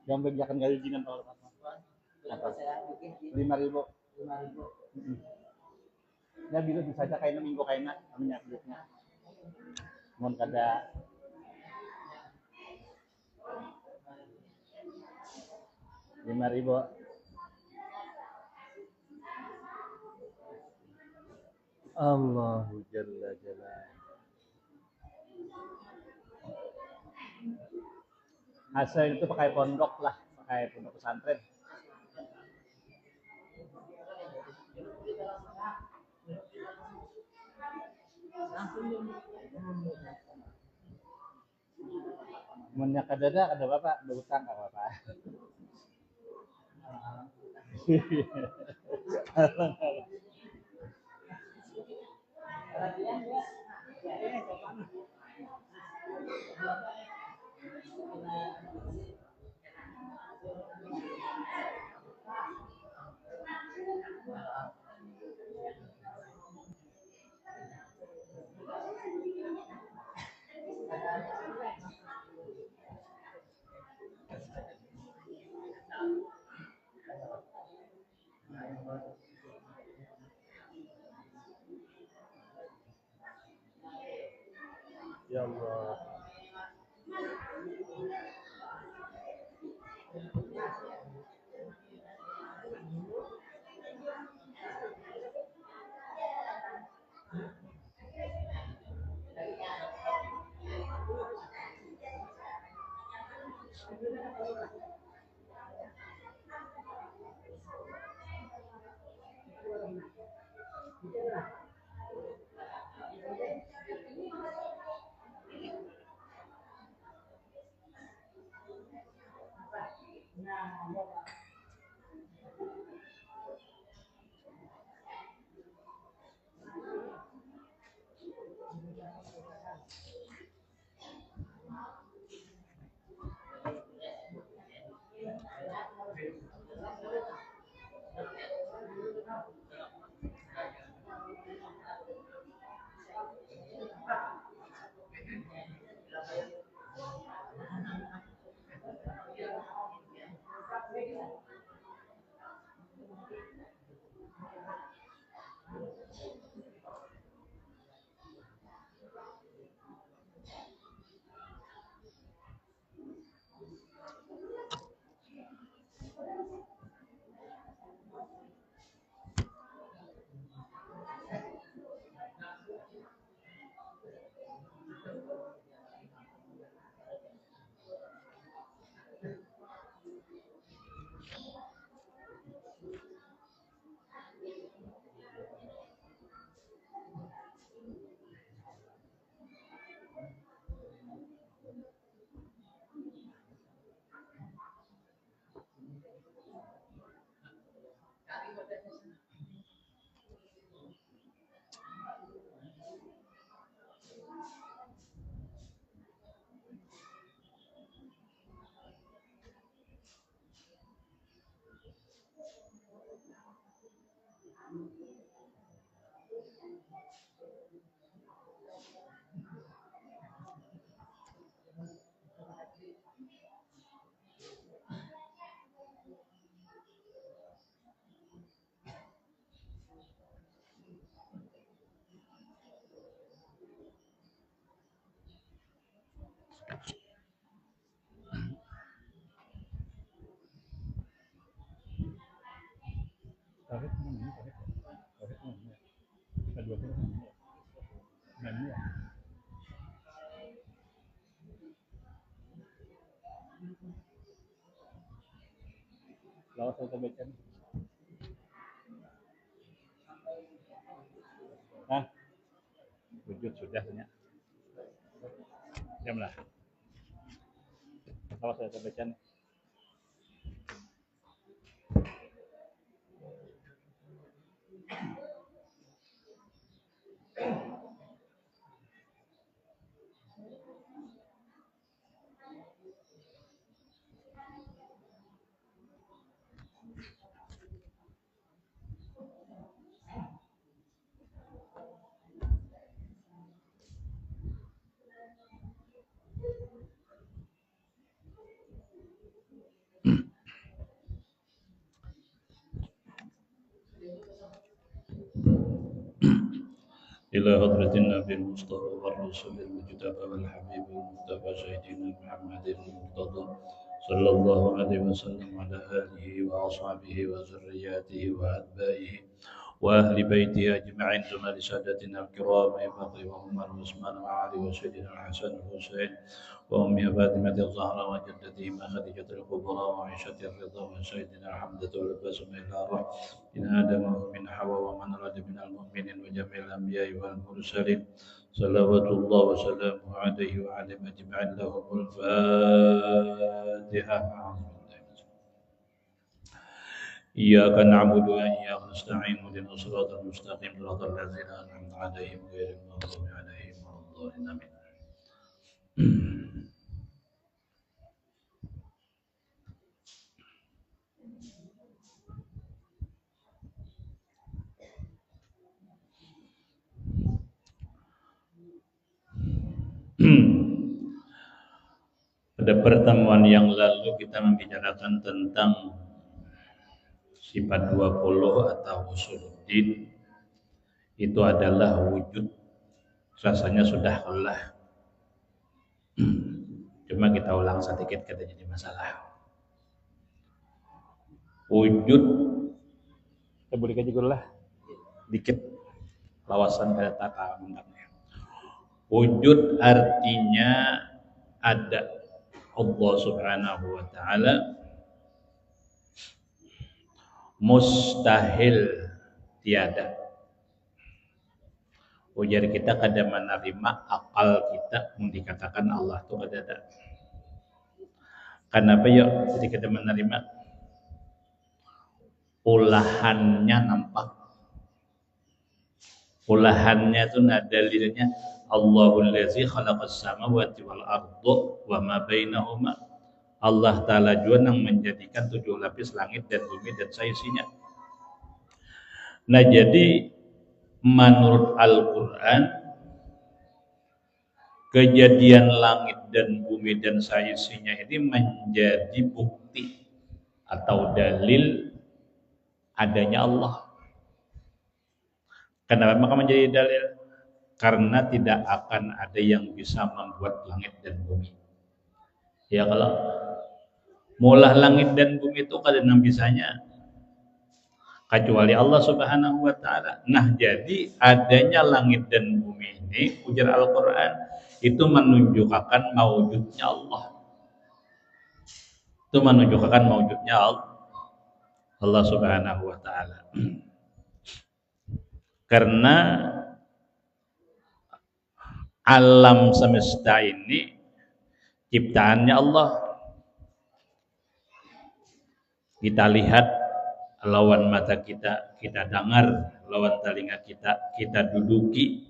yang berjakan kali jinan kalau 5.000 ya bisa saja kayaknya minggu kayaknya minyak duitnya mohon kada 5.000 Allahu Jalla Jalla. Asal itu pakai pondok lah, pakai pondok pesantren. Menyak ada bapak, ada utang nggak apa-apa. Ya Allah. Lawas saya baca. Hah? Wujud sudah punya. Jam lah. Lawas saya baca. إلى حضرة النبي المصطفى والرسول المجتبى والحبيب المصطفى سيدنا محمد المرتضى صلى الله عليه وسلم على آله وأصحابه وذرياته وأتباعه وأهل بيته أجمعين ثم لسادتنا الكرام أبي بكر وعمر وعثمان وعلي وسيدنا الحسن والحسين وأمها فاطمة الزهراء وجدتهما خديجة الكبرى وعائشة الرضا وسيدنا حمزة والعباس من الروح من آدم ومن حواء ومن أراد من المؤمنين وجميع الأنبياء والمرسلين صلوات الله وسلامه عليه وعلى أجمعين لهم الفاتحة. إياك نعبد وإياك نستعين اهدنا الصراط المستقيم صراط الذين أنعمت عليهم غير المغضوب عليهم ولا الضالين آمين. Pada pertemuan yang lalu kita membicarakan tentang sifat 20 atau usuluddin. Itu adalah wujud, rasanya sudah lelah. Cuma kita ulang sedikit kata jadi masalah. Wujud, kita boleh kaji dulu lah, dikit lawasan pada tata mendapatnya. Wujud artinya ada Allah Subhanahu wa Ta'ala, mustahil tiada. Ujar kita kada menerima akal kita dikatakan Allah itu kada ada. Kenapa ya? Jadi kada menerima ulahannya nampak. Ulahannya itu dalilnya Allahul ladzi khalaqas samawati wal arda wa ma bainahuma. Allah Ta'ala juga yang menjadikan 7 lapis langit dan bumi dan seisinya. Nah jadi menurut Al-Quran kejadian langit dan bumi dan seisinya ini menjadi bukti atau dalil adanya Allah. Kenapa maka menjadi dalil? Karena tidak akan ada yang bisa membuat langit dan bumi. Ya kalau mulah langit dan bumi itu kada yang bisanya kecuali Allah Subhanahu wa Ta'ala. Nah jadi adanya langit dan bumi ini ujar Al-Quran itu menunjukkan maujudnya Allah. Itu menunjukkan maujudnya Allah Subhanahu wa Ta'ala. Karena alam semesta ini ciptaannya Allah. Kita lihat lawan mata kita, kita dengar lawan telinga kita duduki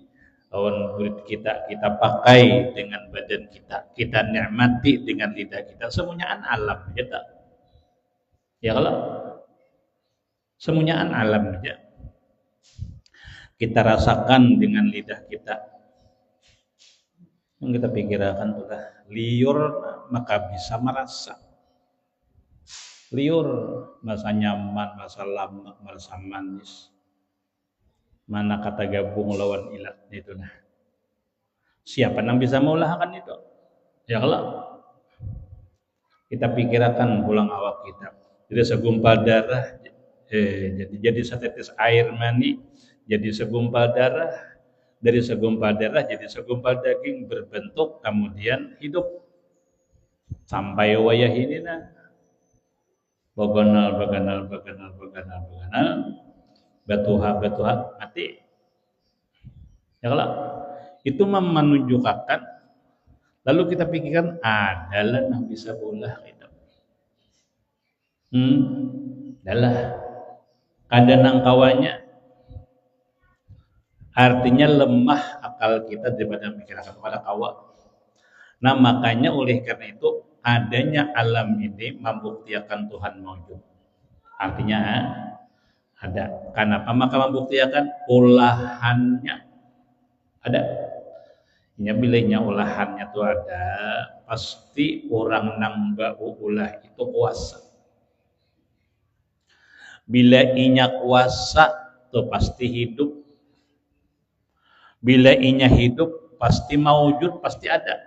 lawan kulit kita pakai dengan badan kita nikmati dengan lidah kita. Semuanya alam kita. Ya kalau semuanya alam aja. kita rasakan dengan lidah kita, yang kita pikirkan sudah liur, maka bisa merasa liur, merasa nyaman, merasa lama, merasa manis. Mana kata gabung lawan ilat itu nah. Siapa yang bisa mengulahkan itu? Ya Allah. Kita pikirkan pulang awak kita. Jadi segumpal darah, jadi setetes air mani, jadi segumpal darah, dari segumpal darah jadi segumpal daging berbentuk kemudian hidup sampai wayah ini nah. Baganal, batuha mati. Ya Allah. Itu menunjukkan. Lalu kita pikirkan adalah yang bisa ulah kita. Adalah kadang kawannya. Artinya lemah akal kita daripada mikirkan kepada kawan. Nah makanya oleh karena itu adanya alam ini membuktikan Tuhan maujud. Artinya ada. Kenapa? Maka membuktikan olahannya ada. Ya bilanya olahannya itu ada, pasti orang nang bau ulah itu kuasa. Bila inya kuasa tuh pasti hidup. Bila inya hidup pasti maujud, pasti ada.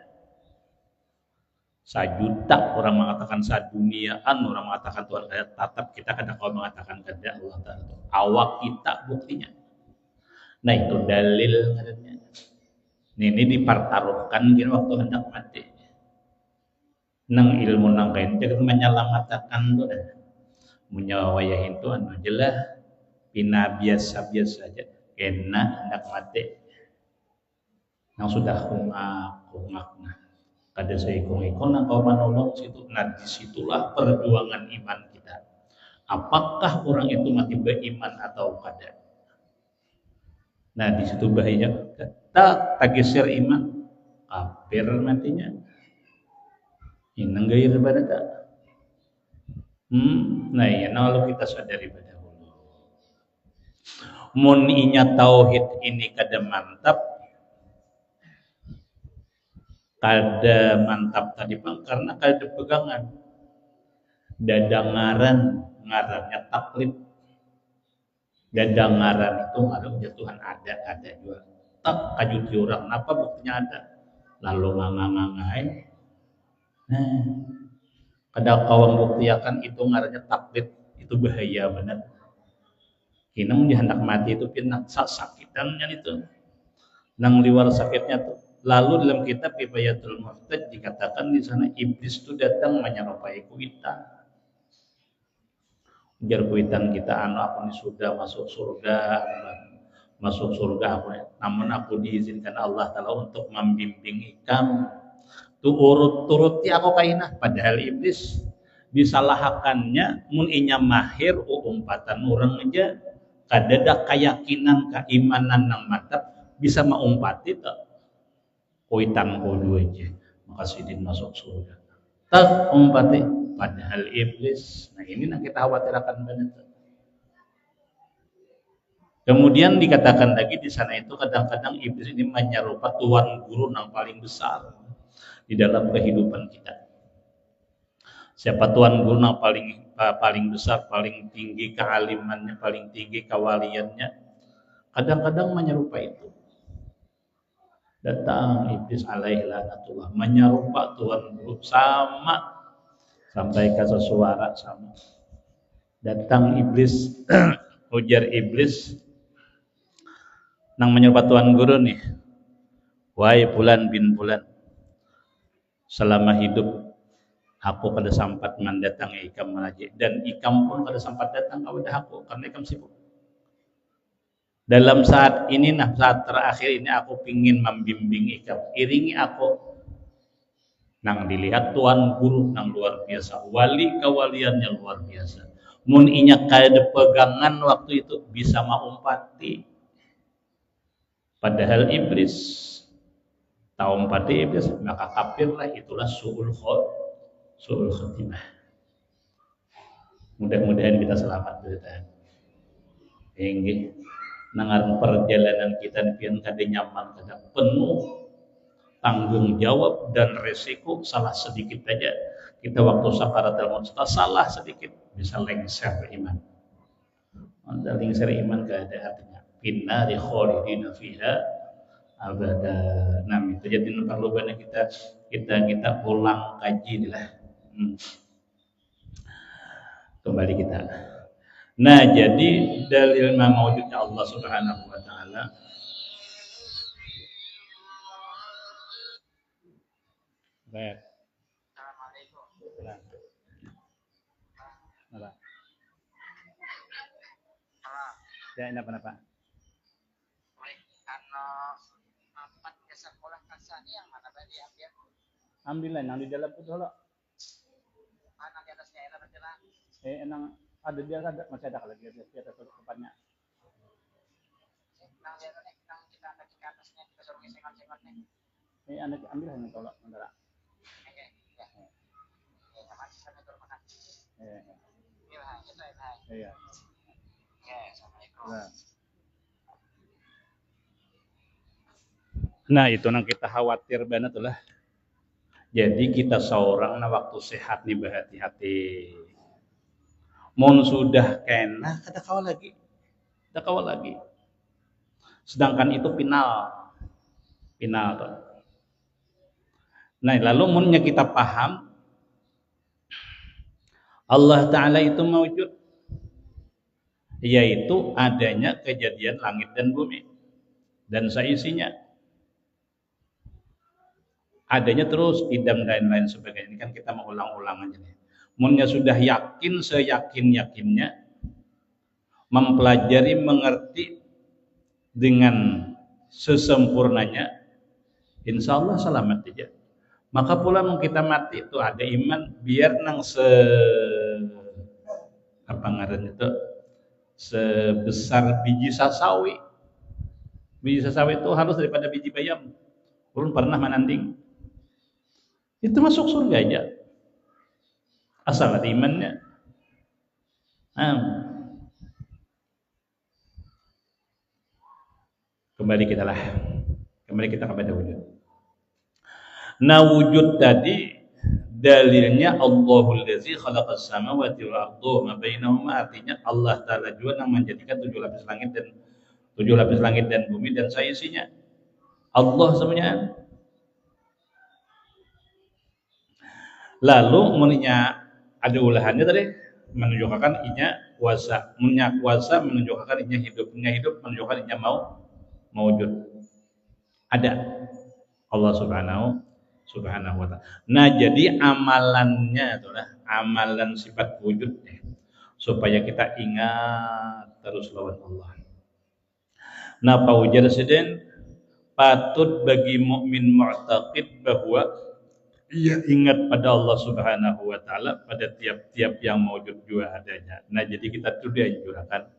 Sajuta orang mengatakan saduniaan, orang mengatakan Tuhan kaya tatap, kita kadang kau mengatakan kada Allah Ta'ala. Awak kita buktinya. Nah itu dalil katanya. Ini dipertaruhkan gini waktu hendak mati. Nang ilmu nang kain jadi menyelamatkan tuh dah. Munyawayah itu anu jelah pina biasa-biasa saja. Kena hendak mati. Nang sudah kungak nah. Kada saya ikung nang kau menolong situ. Nah disitulah perjuangan iman kita. Apakah orang itu mati beriman atau kada? Nah di situ bahaya. Tak geser iman, kafir nantinya. Inang gair pada tak. Nah ya, kalau kita sadari pada dulu. Mun inya tauhid ini kada mantap tadi bang, karena kada pegangan. Dadangaran ngarannya taklid. Dadangaran itu ngarannya Tuhan ada juga. Tak kajuti orang, kenapa buktinya ada? Lalu ngangai. Nah, kada kawan buktiakan itu ngarannya taklid, itu bahaya benar. Kina mun hendak mati itu pinak sakitannya itu. Nang liwar sakitnya tuh. Lalu dalam kitab Ibayatul Muhtad dikatakan di sana iblis itu datang menyerupai kuitan. Ujar kuitan kita aku ini sudah masuk surga. Masuk surga aku, namun aku diizinkan Allah Ta'ala untuk membimbing ikam tu urut-turuti aku kainah. Padahal iblis disalahkannya mun inya mahir umpatan orang aja kadada keyakinan keimanan nang mantap bisa mengumpati tak kuitan kudu aja maka sidin masuk surga tak umpati padahal iblis. Nah ini yang kita khawatirkan banget. Kemudian dikatakan lagi di sana itu kadang-kadang iblis ini menyerupa tuan guru yang paling besar di dalam kehidupan kita. Siapa tuan guru yang paling besar, paling tinggi kealimannya, paling tinggi kewaliannya, kadang-kadang menyerupai itu. Datang iblis alaihi laknatullah menyerupa tuan guru sama sampai ke suara sama. Datang iblis ujar iblis nang menyerupa tuan guru nih, wahai Fulan bin Fulan, selama hidup aku kada sempat mendatangi ikam mengaji dan ikam pun kada sempat datang kepada aku karena ikam sibuk. Dalam saat ini saat terakhir ini aku pingin membimbing ikam, iringi aku. Nang dilihat tuan guru nang luar biasa, wali kewaliannya luar biasa. Mun inya kada pegangan waktu itu bisa maumpati. Padahal iblis tahu empati iblis maka kafirlah, itulah su'ul khatimah. Mudah-mudahan kita selamat dari Tuhan. Nangan perjalanan kita pian kada nyaman, kada penuh tanggung jawab dan resiko. Salah sedikit aja kita waktu sakaratul maut salah sedikit bisa lengser iman. Anda lengser iman kada artinya finnari khalidina fiha abada. Nah itu jadi perlu banyak kita ulang kaji lah. Kembali kita. Nah, jadi dalil mawujudnya Allah Subhanahu wa taala baik. Assalamualaikum. Apa? Ya, kenapa? Empat ke sekolah kasani yang mana tadi ambil? Ambillah yang di dalam itu loh. Anak di atasnya enak berjalan. Enang ada dia ada masih ada kalau dia atas tempatnya. Nang dia nang kita ada di atasnya kita suruh sengat-sengat nih. Anak ambil yang tolak sementara. Oke, ya. Sama sana turun makan. Iya. Iya. Oke, assalamualaikum. Nah itu nang kita khawatir banget lah. Jadi kita seorang na waktu sehat nih berhati-hati. Mon sudah kena kada kawal lagi. Sedangkan itu final tuh. Nah lalu munnya kita paham Allah Ta'ala itu mawujud, yaitu adanya kejadian langit dan bumi dan seisinya, adanya terus idam dan lain sebagainya. Ini kan kita mengulang-ulang aja nih. Munnya sudah yakin seyakin-yakinnya, mempelajari, mengerti dengan sesempurnanya, insya Allah selamat aja. Maka pula kita mati itu ada iman biar nang sebesar biji sasawi. Biji sasawi itu harus daripada biji bayam. Ulun pernah menanding. Itu masuk surga aja. Asal ada imannya. Kembali kita kepada wujud. Nah wujud tadi dalilnya Allahul ladzi khalaqas samawati wal arda wa ma bainahuma, artinya Allah Ta'ala juga yang menjadikan 7 lapis langit dan bumi dan seisinya. Allah semuanya. Lalu menurutnya ada ulahannya tadi menunjukkan inya kuasa, menunjukkan inya hidup menunjukkan inya mau wujud. Ada Allah Subhanahu wa ta'ala. Nah jadi amalannya itulah amalan sifat wujud supaya kita ingat terus lawan Allah. Nah paujar sedang patut bagi mukmin mu'taqid bahwa ia ingat pada Allah Subhanahu wa ta'ala pada tiap-tiap yang mewujud juga adanya. Nah jadi kita sudah dianjurkan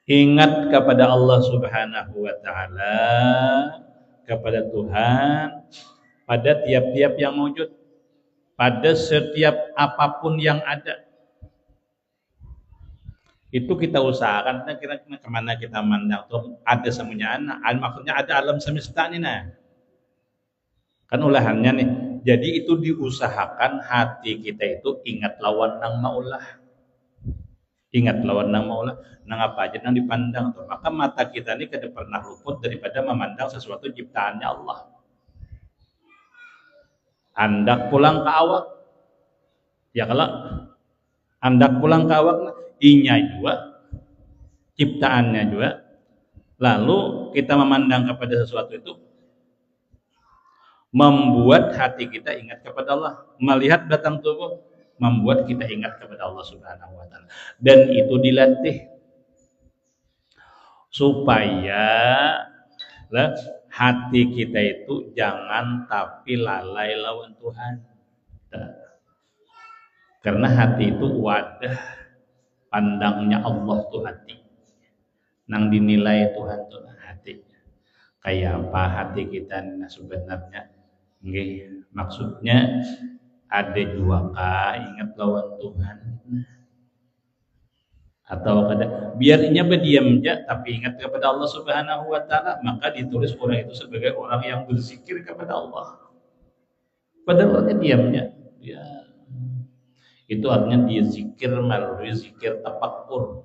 ingat kepada Allah Subhanahu wa ta'ala, kepada Tuhan pada tiap-tiap yang mewujud, pada setiap apapun yang ada. Itu kita usahakan kira-kira kemana kita mandang tuh ada semuanya maksudnya ada alam semesta ini kan ulahannya nih. Jadi itu diusahakan hati kita itu ingat lawan nang maulah. Nang apa aja nang dipandang tuh. Maka mata kita ini kada pernah luput daripada memandang sesuatu ciptaannya Allah. Andak pulang ke awak. Ya kalau andak pulang ke awak inya juga ciptaannya juga. Lalu kita memandang kepada sesuatu itu membuat hati kita ingat kepada Allah. Melihat batang tubuh membuat kita ingat kepada Allah Subhanahu wa ta'ala. Dan itu dilatih supaya hati kita itu jangan tapi lalai lawan Tuhan. Karena hati itu wadah pandangnya Allah tuh hati. Nang dinilai Tuhan tuh hati. Kayak apa hati kita sebenarnya? Nggih, maksudnya ada juga ingat lawan Tuhan. atau kada biarnya berdiam aja tapi ingat kepada Allah Subhanahu wa taala, maka ditulis orang itu sebagai orang yang berzikir kepada Allah. Padahal dia diamnya ya itu artinya dia zikir melalui zikir tafakkur,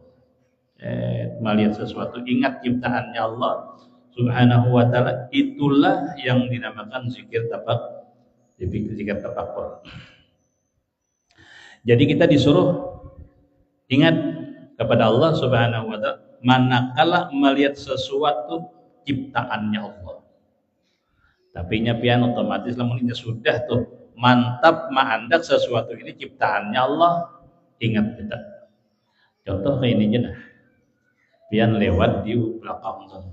melihat sesuatu, ingat ciptaannya Allah Subhanahu wa taala, itulah yang dinamakan zikir tafakkur. Jadi kita disuruh ingat kepada Allah Subhanahu wa taala manakala melihat sesuatu ciptaannya Allah. Tapi pian otomatis lamun sudah tuh mantap mandak sesuatu ini ciptaannya Allah, ingat kita. Contoh kayak ini aja, pian lewat di belakang tuh.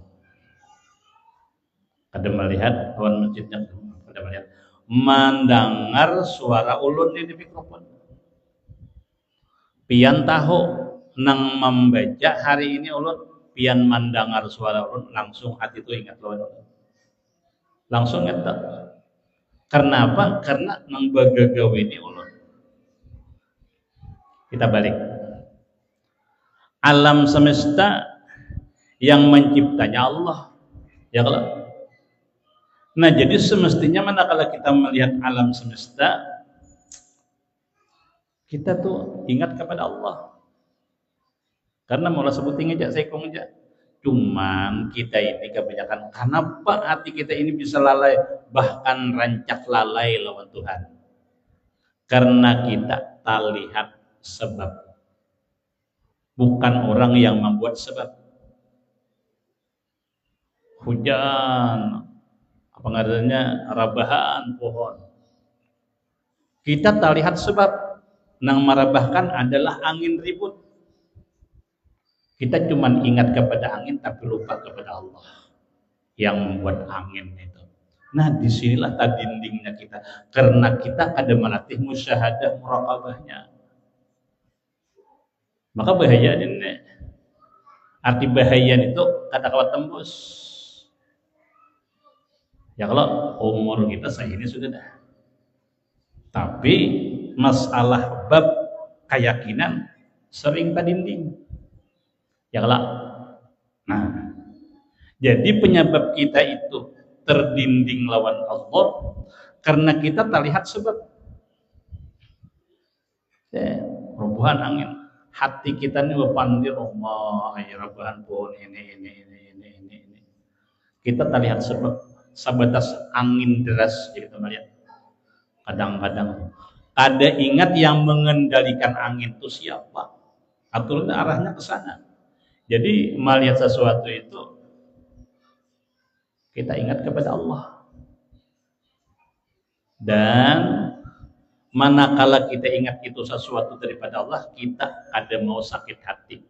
Kada melihat kawan masjidnya, kada melihat mendengar suara ulun di mikrofon. Pian tahu nang membaca hari ini ulun, pian mendengar suara ulun, langsung hati itu ingat lawan ulun. Langsung ingat. Karena apa? Karena nang bagagawe ini ulun. Kita balik. Alam semesta yang menciptanya Allah. Ya kalau. Nah, jadi semestinya manakala kita melihat alam semesta, kita tuh ingat kepada Allah. Karena mau sebutin aja, saya kong aja. Cuman kita ini kebanyakan, kenapa hati kita ini bisa lalai, bahkan rancak lalai lawan Tuhan? Karena kita tak lihat sebab, bukan orang yang membuat sebab. Hujan, apa ngadanya, rabahan pohon. Kita tak lihat sebab, nang marabahkan adalah angin ribut. Kita cuma ingat kepada angin tapi lupa kepada Allah yang membuat angin itu. Nah, disinilah tadi dindingnya kita, karena kita ada melatih musyahadah muraqabahnya. Maka bahaya ini. Arti bahaya itu kata kawat tembus. Ya kalau umur kita ini sudah dah. Tapi masalah bab keyakinan sering tadinding. Ya kalau. Nah, jadi penyebab kita itu terdinding lawan Allah karena kita tak lihat sebab. Perubahan angin. Hati kita ini berpandir Allah, ya Rabban pohon ini. Kita tak lihat sebab. Sebatas angin deras kita melihat. Kadang-kadang ada ingat yang mengendalikan angin itu siapa? Atau arahnya ke sana. Jadi melihat sesuatu itu kita ingat kepada Allah. Dan manakala kita ingat itu sesuatu daripada Allah, kita ada mau sakit hati.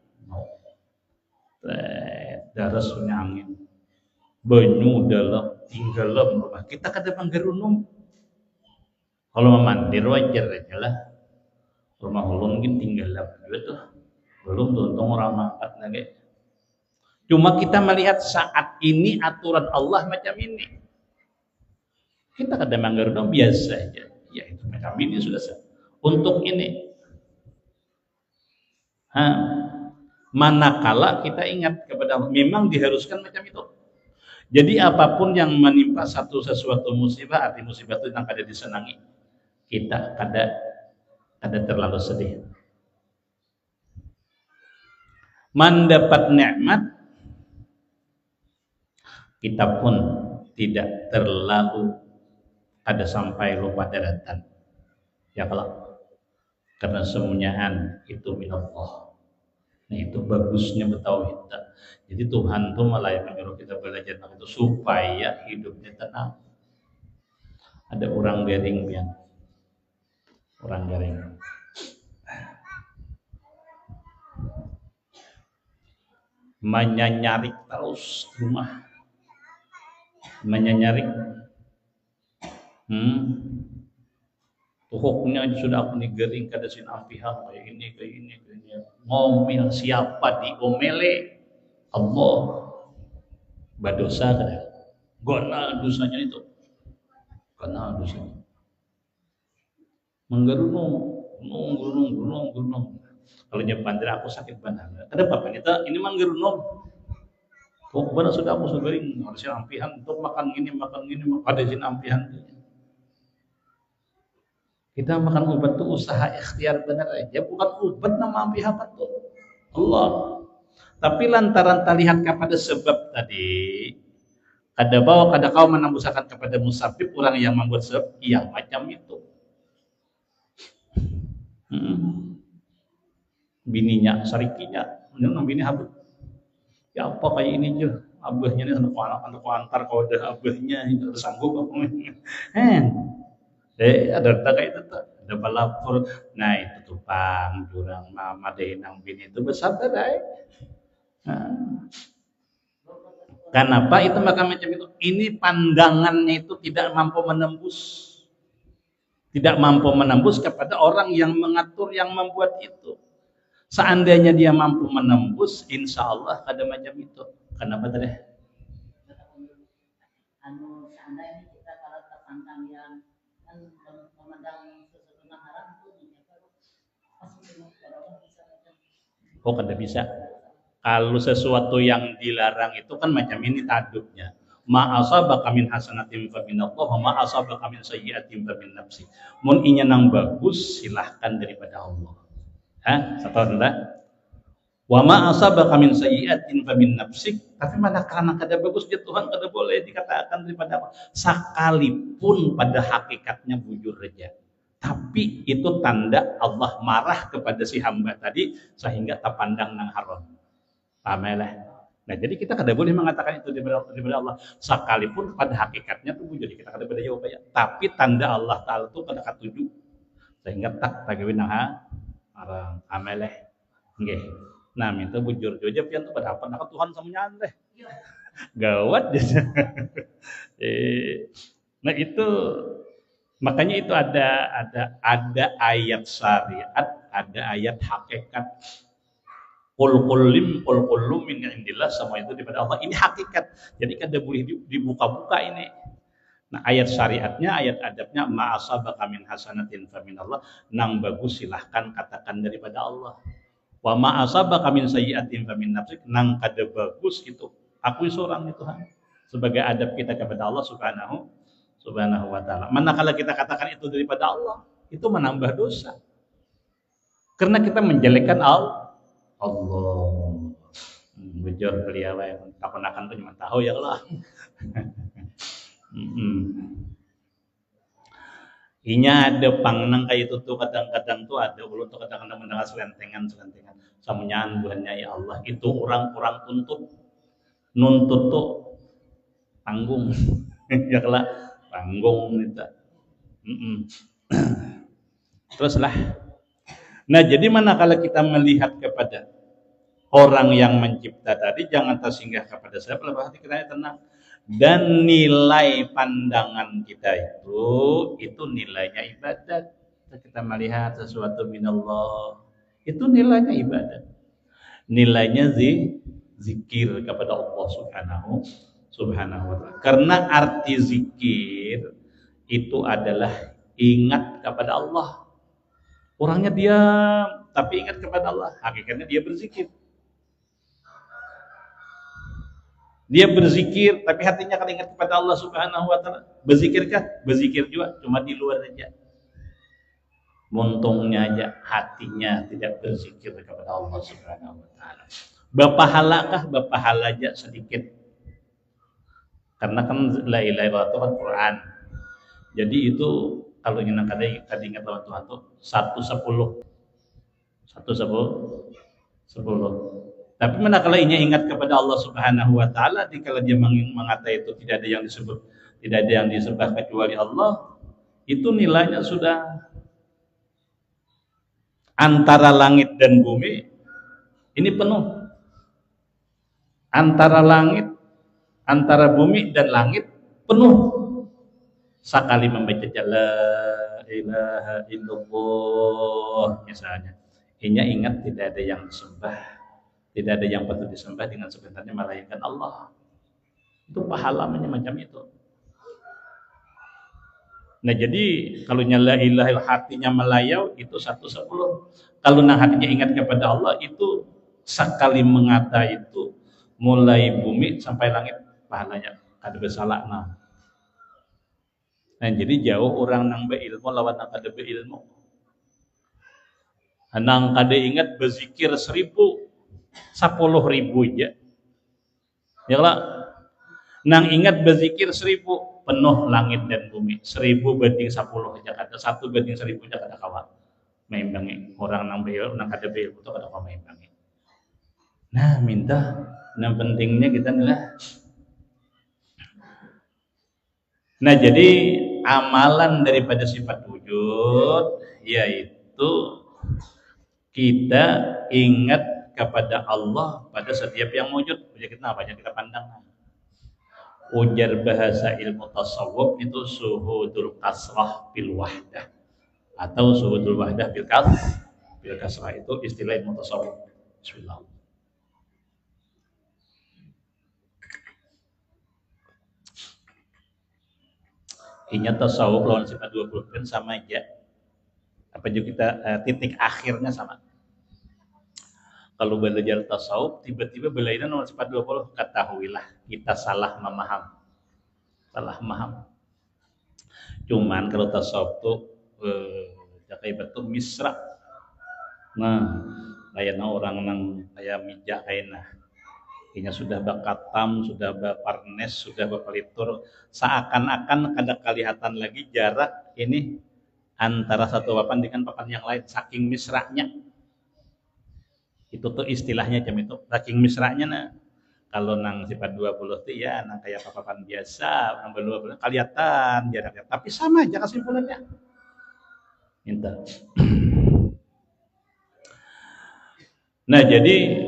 Darasnya angin. Banyu dalam tinggalam rumah. Kita kada manggerunum. Kalau memandir wajar aja lah. Rumah ulun mungkin tinggalam gitu. Belum untung orang mangkat lagi. Cuma kita melihat saat ini aturan Allah macam ini. Kita kadang manggar dong biasa aja. Ya itu macam ini sudah sah. Untuk ini. Manakala kita ingat kepada Allah, memang diharuskan macam itu. Jadi apapun yang menimpa sesuatu musibah, arti musibah itu yang kada disenangi. Kita kada terlalu sedih. Mendapat nikmat, kita pun tidak terlalu ada sampai lupa daratan. Ya kalau karena semuanyaan itu milik Allah. Nah itu bagusnya bertauhid. Jadi Tuhan tuh malah menyuruh kita belajar itu supaya hidupnya tenang. Ada orang garing pian. Orang garing. Menyanyarik terus rumah, menyanyarik. Tuhuknya sudah aku gering kada sin ampihah kayak ini. Ngomel siapa diomele Allah, badosa kada. Gona dosanya itu. Karena dosanya. Menggerunung. Kalau nyebandir aku sakit benar. Kenapa Pak? Ini manggil nom. Oh, benar sudah aku sering harusnya ampihan untuk makan ini, ada izin ampihan. Kita makan obat itu usaha ikhtiar benar aja, bukan obat nama ampihan itu. Allah. Tapi lantaran terlihat kepada sebab tadi, kada bawa kada kau menambusakan kepada musabib orang yang membuat sebab, yang macam itu. Bininya, sarikinya, menurut bini habis. Ya apa kayak ini aja, abahnya ini anak antar kau ada abahnya, ini ada sanggup apa? Ada kayak itu tuh, ada balapur. Nah itu tuh pang jurang mama deh nang bini itu bersabar ay. Kenapa itu maka macam itu? Ini pandangannya itu tidak mampu menembus. Tidak mampu menembus kepada orang yang mengatur, yang membuat itu. Seandainya dia mampu menembus, insya Allah ada macam itu. Kenapa tadi? Seandainya kita kalau terpandang yang memandang sesuatu yang haram itu Oh, kada bisa. Kalau sesuatu yang dilarang itu kan macam ini taduknya. Ma asabaka min hasanatin fa min Allah wa ma asabaka min sayyi'atin fa min nafsi. Mun inya nang bagus silahkan daripada Allah. Satu anda. Wa ma asabaka min sayyi'atin fa min nafsik. Tapi manakala kada bagus dia Tuhan kada boleh dikatakan daripada Allah. Sekalipun pada hakikatnya bujur saja. Tapi itu tanda Allah marah kepada si hamba tadi sehingga tak pandang nang haram. Pamelah. Nah, jadi kita kada boleh mengatakan itu daripada Allah. Sekalipun pada hakikatnya itu bujur kita kada boleh jawab ya. Tapi tanda Allah Taala itu kada katuju sehingga tak tagawin nang haram. Pamelah. Nggih. Nah, minta bujur aja pian tuh pada apa nak Tuhan samanya deh. Gawat aja. Nah itu makanya itu ada ayat syariat, ada ayat hakikat. Qul kullu min indillah, semua itu daripada Allah. Ini hakikat. Jadi kada boleh dibuka-buka ini. Nah, ayat syariatnya, ayat adabnya ma'asabaka min hasanatin fa min Allah, nang bagus silahkan katakan daripada Allah. Wa ma'asabaka min sayyi'atin fa min nafsik, nang kada bagus itu akui seorang itu Tuhan. Sebagai adab kita kepada Allah subhanahu wa ta'ala. Manakala kita katakan itu daripada Allah, itu menambah dosa. Karena kita menjelekkan Allah. Bujur beliau yang tak pernah kan cuma tahu ya Allah. Inya ada pangnang kayak itu tuh kadang-kadang tuh ada ulut tuh kadang-kadang mendengar selentengan samunyan bulannya ya Allah itu orang tuntut nuntut tuh tanggung ya kelak tanggung itu. Teruslah. Nah jadi manakala kita melihat kepada orang yang mencipta tadi jangan tersinggah kepada saya, lepas hati kita tenang. Dan nilai pandangan kita itu nilainya ibadat. Kita melihat sesuatu minallah, itu nilainya ibadat. Nilainya zikir kepada Allah subhanahu wa ta'ala. Karena arti zikir itu adalah ingat kepada Allah. Orangnya diam tapi ingat kepada Allah. Hakikatnya dia berzikir. Dia berzikir tapi hatinya kan ingat kepada Allah subhanahu wa ta'ala. Berzikirkah? Berzikir juga, cuma di luar saja. Montongnya aja hatinya tidak berzikir kepada Allah subhanahu wa ta'ala. Bapahalakah? Bapahala aja sedikit. Karena kan la ilaha illallah itu kan Quran. Jadi itu kalau ingin tadi ingat lawan Tuhan tuh 1/10. Tapi manakala ia ingat kepada Allah Subhanahu wa taala, dikala dia mengata itu tidak ada yang disebut, tidak ada yang disembah kecuali Allah, itu nilainya sudah antara langit dan bumi ini penuh. Antara bumi dan langit penuh. Sekali membaca la ilaha illallah misalnya, inya ingat tidak ada yang disembah, tidak ada yang patut disembah dengan sebenarnya melainkan Allah. Itu pahalanya macam itu. Nah jadi kalau la ilaha hatinya melayau itu 1/10. Kalau nang hatinya ingat kepada Allah itu sekali mengata itu mulai bumi sampai langit pahalanya kada bersalah. Nah jadi jauh orang nang beilmu lawan nang kada beilmu. Nang kada ingat berzikir 1000, 10.000 aja. Ya lah. Nang ingat berzikir 1000 penuh langit dan bumi. 1000 banding 10 aja kada, 1 banding 1000 aja kada kawan. Maimbangi orang nang beilmu nang kada beilmu itu kada kawan maimbangi. Nah minta, nah pentingnya kita adalah. Nah jadi amalan daripada sifat wujud yaitu kita ingat kepada Allah pada setiap yang wujud. Jadi kita apa yang kita pandang. Ujar bahasa ilmu tasawuf itu suhudul kasrah bil wahdah atau suhudul wahdah bil kasrah itu istilah ilmu tasawuf. Bismillah. Ingat tasawuf lawan sifat 20 sama aja. Apa juga kita titik akhirnya sama. Kalau belajar tasawuf tiba-tiba belajar lawan sifat 20, ketahuilah kita salah memaham. Salah memaham. Cuman kalau tasawuf tuh kayak betul misra. Nah, kayak orang nang kayak mijak kayak kayaknya sudah bakatam, sudah baparnes, sudah bapalitur, seakan-akan kada kelihatan lagi jarak ini antara satu papan dengan papan yang lain, saking misranya. Itu tuh istilahnya jam itu, saking misranya. Nah, kalau nang sifat 20 itu ya nang kayak papan biasa, nang 20 kelihatan jaraknya, tapi sama aja kesimpulannya. Minta. Nah, jadi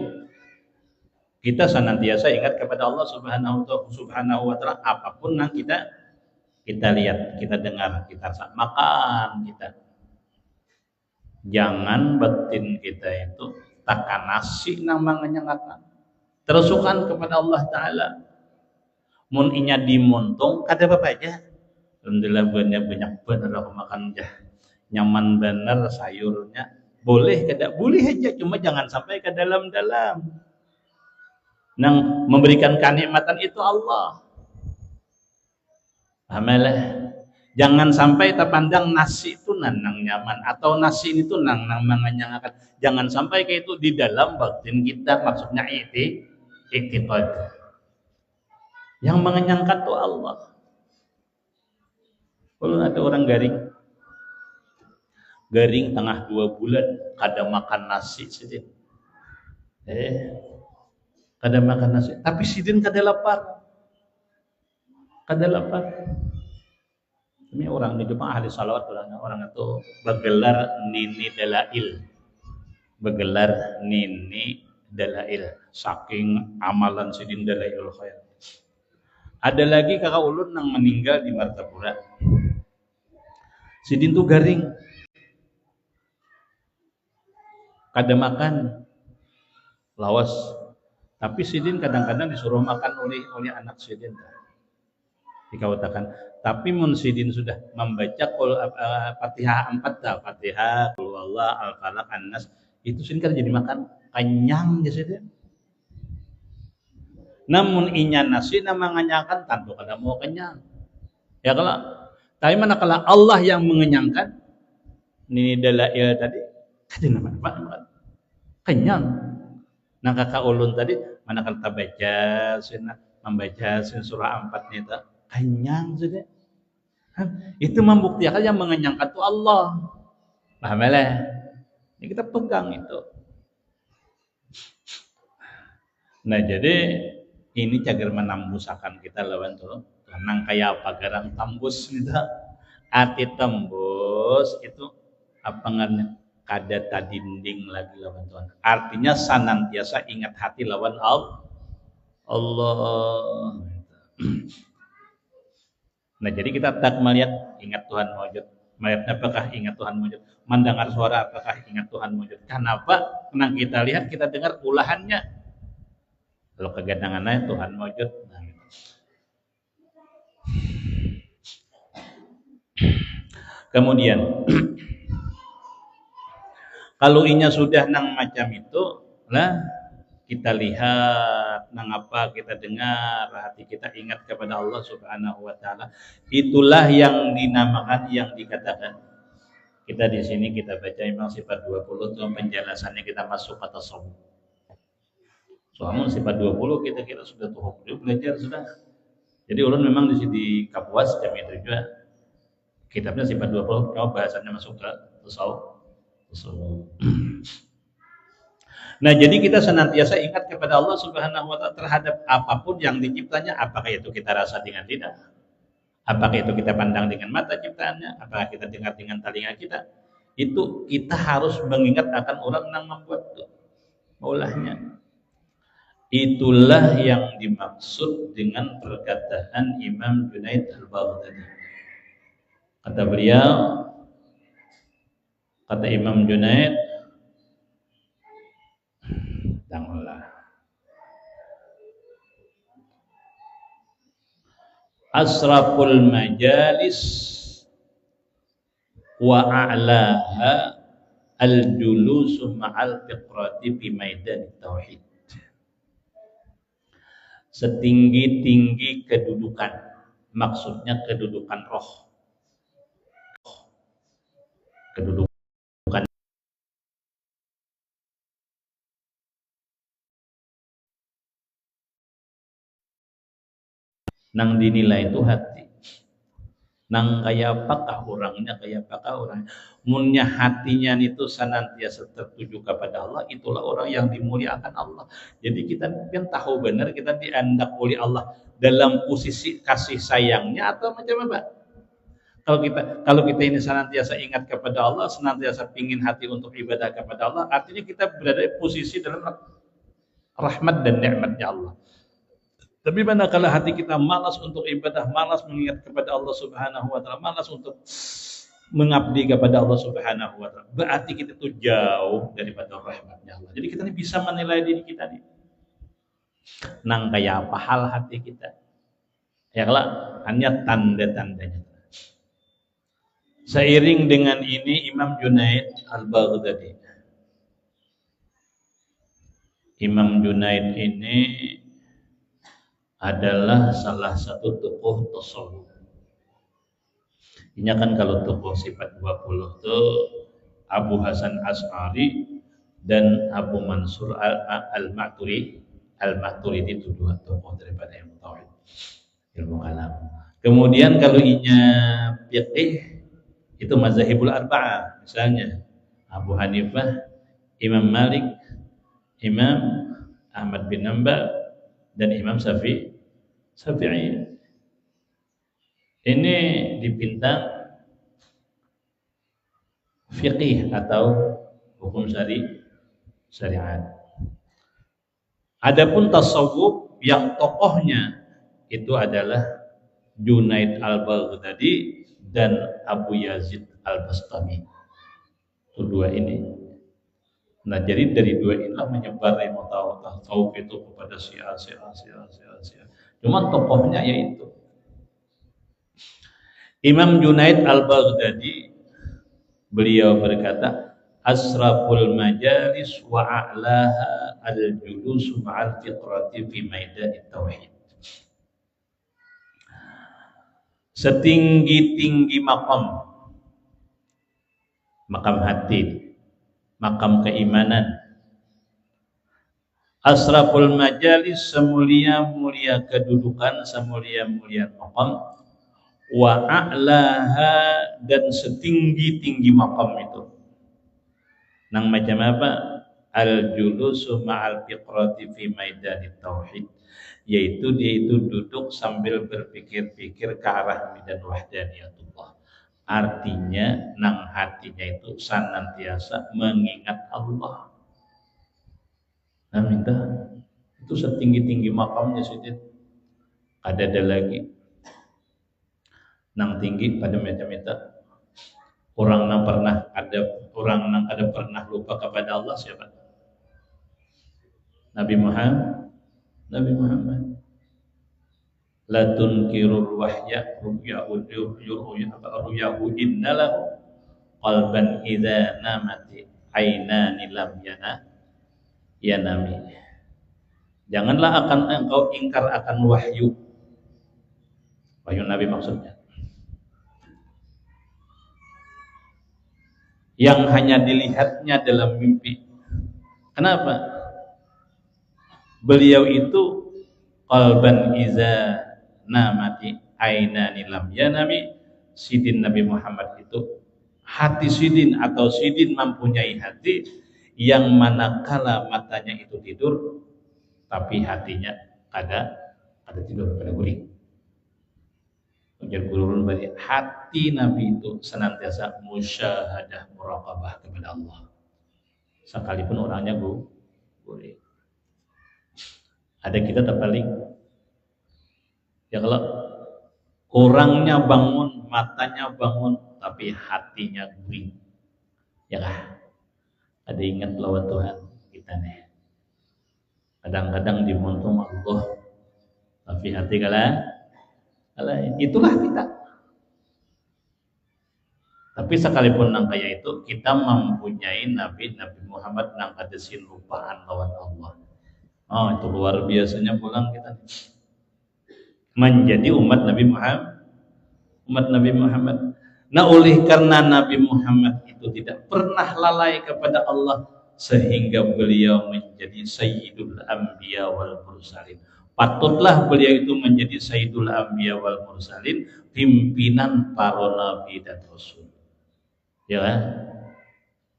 kita senantiasa ingat kepada Allah Subhanahu wa taala apapun yang kita lihat, kita dengar, kita makan, kita. Jangan batin kita itu takanasi nang manganyangakan. Terusukan kepada Allah taala. Mun inya dimontung kada apa aja. Alhamdulillah banyak bener aku makan jah. Nyaman bener sayurnya. Boleh kada? Boleh aja, cuma jangan sampai ke dalam-dalam. Nang memberikan kenikmatan itu Allah. Amalah. Jangan sampai terpandang nasi itu nang nyaman atau nasi itu nang mengenyangkan. Jangan sampai kayak itu di dalam batin kita, maksudnya i'tiqad. Yang mengenyangkan itu Allah. Kalau ada orang garing tengah 2 bulan kada makan nasi sidin. Kada makan nasi, tapi sidin kada lapar. Ini orang di Jepang ahli salawat, orang itu bergelar nini dalail, saking amalan sidin dalail khair. Ada lagi kakak ulun yang meninggal di Martapura. Sidin tuh garing, kada makan, lawas. Tapi sidin kadang-kadang disuruh makan oleh anak sidin. Dikatakan, tapi mun sidin sudah membaca Fatihah 4, Fatihah, Qul huwallahu, Al-Falaq, An-Nas, itu sidin kan jadi makan kenyang ya sidin. Namun inya nasi mengenyangkan tanpa kada mau kenyang. Ya kalau tapi manakala Allah yang mengenyangkan, ini dalail tadi, kada namanya kenyang. Nah kakak ulun tadi manakala membaca surah 4 itu kenyang sudah. Itu membuktikan yang mengenyangkan itu Allah. Paham ya? Ini kita pegang itu. Nah jadi ini cagar menambusakan kita lawan tuh. Nang kayak apa garang tambus gitu. Ati tembus itu apa ngarnya? Kada tadinding lagi lawan Tuhan. Artinya senantiasa ingat hati lawan Allah. Nah jadi kita tak melihat ingat Tuhan wujud. Melihat apakah ingat Tuhan wujud. Mendengar suara apakah ingat Tuhan wujud. Kenapa? Karena kita lihat, kita dengar ulahannya. Kalau kegandangannya Tuhan wujud. Nah, gitu. Kemudian kalau inya sudah nang macam itu lah, kita lihat nang apa, kita dengar, hati kita ingat kepada Allah Subhanahu wa taala. Itulah yang dinamakan, yang dikatakan. Kita di sini kita baca memang sifat 20 itu penjelasannya, kita masuk ke tasawuf. Soalnya sifat 20 kita kira sudah tuh belajar sudah. Jadi ulun memang di sini Kapuas jam itu juga kitabnya sifat 20, coba bahasannya masuk ke tasawuf. Nah, jadi kita senantiasa ingat kepada Allah Subhanahu wa taala terhadap apapun yang diciptanya, apakah itu kita rasa dengan lidah, apakah itu kita pandang dengan mata ciptaannya, apakah kita dengar dengan telinga kita. Itu kita harus mengingat akan orang yang membuat maulahnya. Itulah yang dimaksud dengan perkataan Imam Junaid al-Baghdadi. Kata beliau, kata Imam Junaid, asraful majalis wa a'laha al-julusu ma'al fiqrati fi maidan tauhid. Setinggi-tinggi kedudukan, maksudnya kedudukan roh, kedudukan nang dinilai itu hati. Nang kaya apakah orangnya, kaya apakah orangnya. Munnya hatinya itu senantiasa tertuju kepada Allah, itulah orang yang dimuliakan Allah. Jadi kita kan tahu benar kita diandak oleh Allah dalam posisi kasih sayangnya atau macam apa. Kalau kita ini senantiasa ingat kepada Allah, senantiasa pingin hati untuk ibadah kepada Allah, artinya kita berada di posisi dalam rahmat dan nikmatnya Allah. Tapi manakala hati kita malas untuk ibadah, malas mengingat kepada Allah Subhanahu wa taala, malas untuk mengabdi kepada Allah Subhanahu wa taala, berarti kita itu jauh daripada rahmatnya Allah. Jadi kita ini bisa menilai diri kita nih. Nang kaya apa hal hati kita. Ya kalau hanya tanda-tandanya. Seiring dengan ini Imam Junaid al-Baghdadi. Imam Junaid ini adalah salah satu tokoh tasawuf. Ini kan kalau tokoh sifat 20 itu Abu Hasan Asy'ari dan Abu Mansur al-Maturidi. Al-Maturidi itu dua tokoh daripada ilmu tauhid, ilmu kalam. Kemudian kalau inya fiqih itu mazhabul arba'ah, misalnya Abu Hanifah, Imam Malik, Imam Ahmad bin Hanbal dan Imam Syafi'i. Ini dipintang fiqih atau hukum syariat. Adapun tasawuf yang tokohnya itu adalah Junaid al-Baghdadi dan Abu Yazid al-Bastami. Itu dua ini. Nah, jadi dari dua inilah menyebar ilmu tasawuf itu kepada Syiah. Cuma tokohnya yaitu Imam Junaid al-Baghdadi. Beliau berkata, asraful majalis wa a'laha al-julus ma'al fiqrati fi maidan tauhid. Setinggi-tinggi makam hati, makam keimanan. Asraful majalis, semulia-mulia kedudukan, semulia-mulia maqam. Wa a'laha, dan setinggi-tinggi maqam itu. Nang macam apa? Al-julusu ma'al fiqrati fi maidanit tauhid. Yaitu dia itu duduk sambil berpikir-pikir ke arah midan wahdaniyatullah. Artinya nang hatinya itu senantiasa mengingat Allah. Nah, minta itu setinggi-tinggi makamnya Sidit. Ada lagi nang tinggi pada meta-meta orang nang ada pernah lupa kepada Allah siapa? Nabi Muhammad. la tunkirul wahya ruyahu innalahu qalban idza namati ainani lam yanami. Janganlah akan engkau ingkar akan wahyu Nabi maksudnya, yang hanya dilihatnya dalam mimpi. Kenapa? Beliau itu qalban iza namati ainani lam yanami. Sidin Nabi Muhammad itu hati sidin atau sidin mempunyai hati yang manakala matanya itu tidur tapi hatinya ada tidur, ada guling. Ujar gurun berarti hati Nabi itu senantiasa musyahadah muraqabah kepada Allah. Sekalipun orangnya guling. Ada kita terbalik. Ya kalau orangnya bangun, matanya bangun, tapi hatinya guling. Ya kah? Ada ingat lawan Tuhan kita nih. Kadang-kadang dimontung Allah, tapi hati kalah. Itulah kita. Tapi sekalipun nang kaya itu kita mempunyai Nabi Muhammad nang kadesin lupaan lawan Allah. Oh, itu luar biasanya pulang kita menjadi umat Nabi Muhammad. Nah, oleh karena Nabi Muhammad itu tidak pernah lalai kepada Allah sehingga beliau menjadi Sayyidul Anbiya wal Mursalin. Patutlah beliau itu menjadi Sayyidul Anbiya wal Mursalin, pimpinan para nabi dan rasul. Ya kan?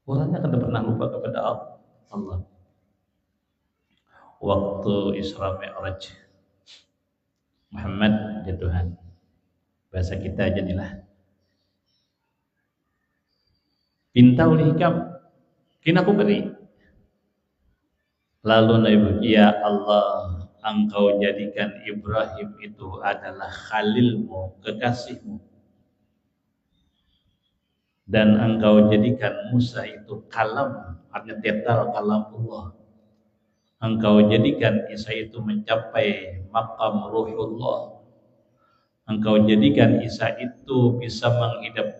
Orangnya kan pernah lupa kepada Allah. Waktu Isra Mi'raj, Muhammad ya Tuhan, bahasa kita jadilah pinta oleh hikam kini aku beri. Lalu Nabi, ya Allah, engkau jadikan Ibrahim itu adalah khalilmu, kekasihmu, dan engkau jadikan Musa itu kalam, artinya tetal kalamullah. Engkau jadikan Isa itu mencapai maqam ruhullah. Engkau jadikan Isa itu bisa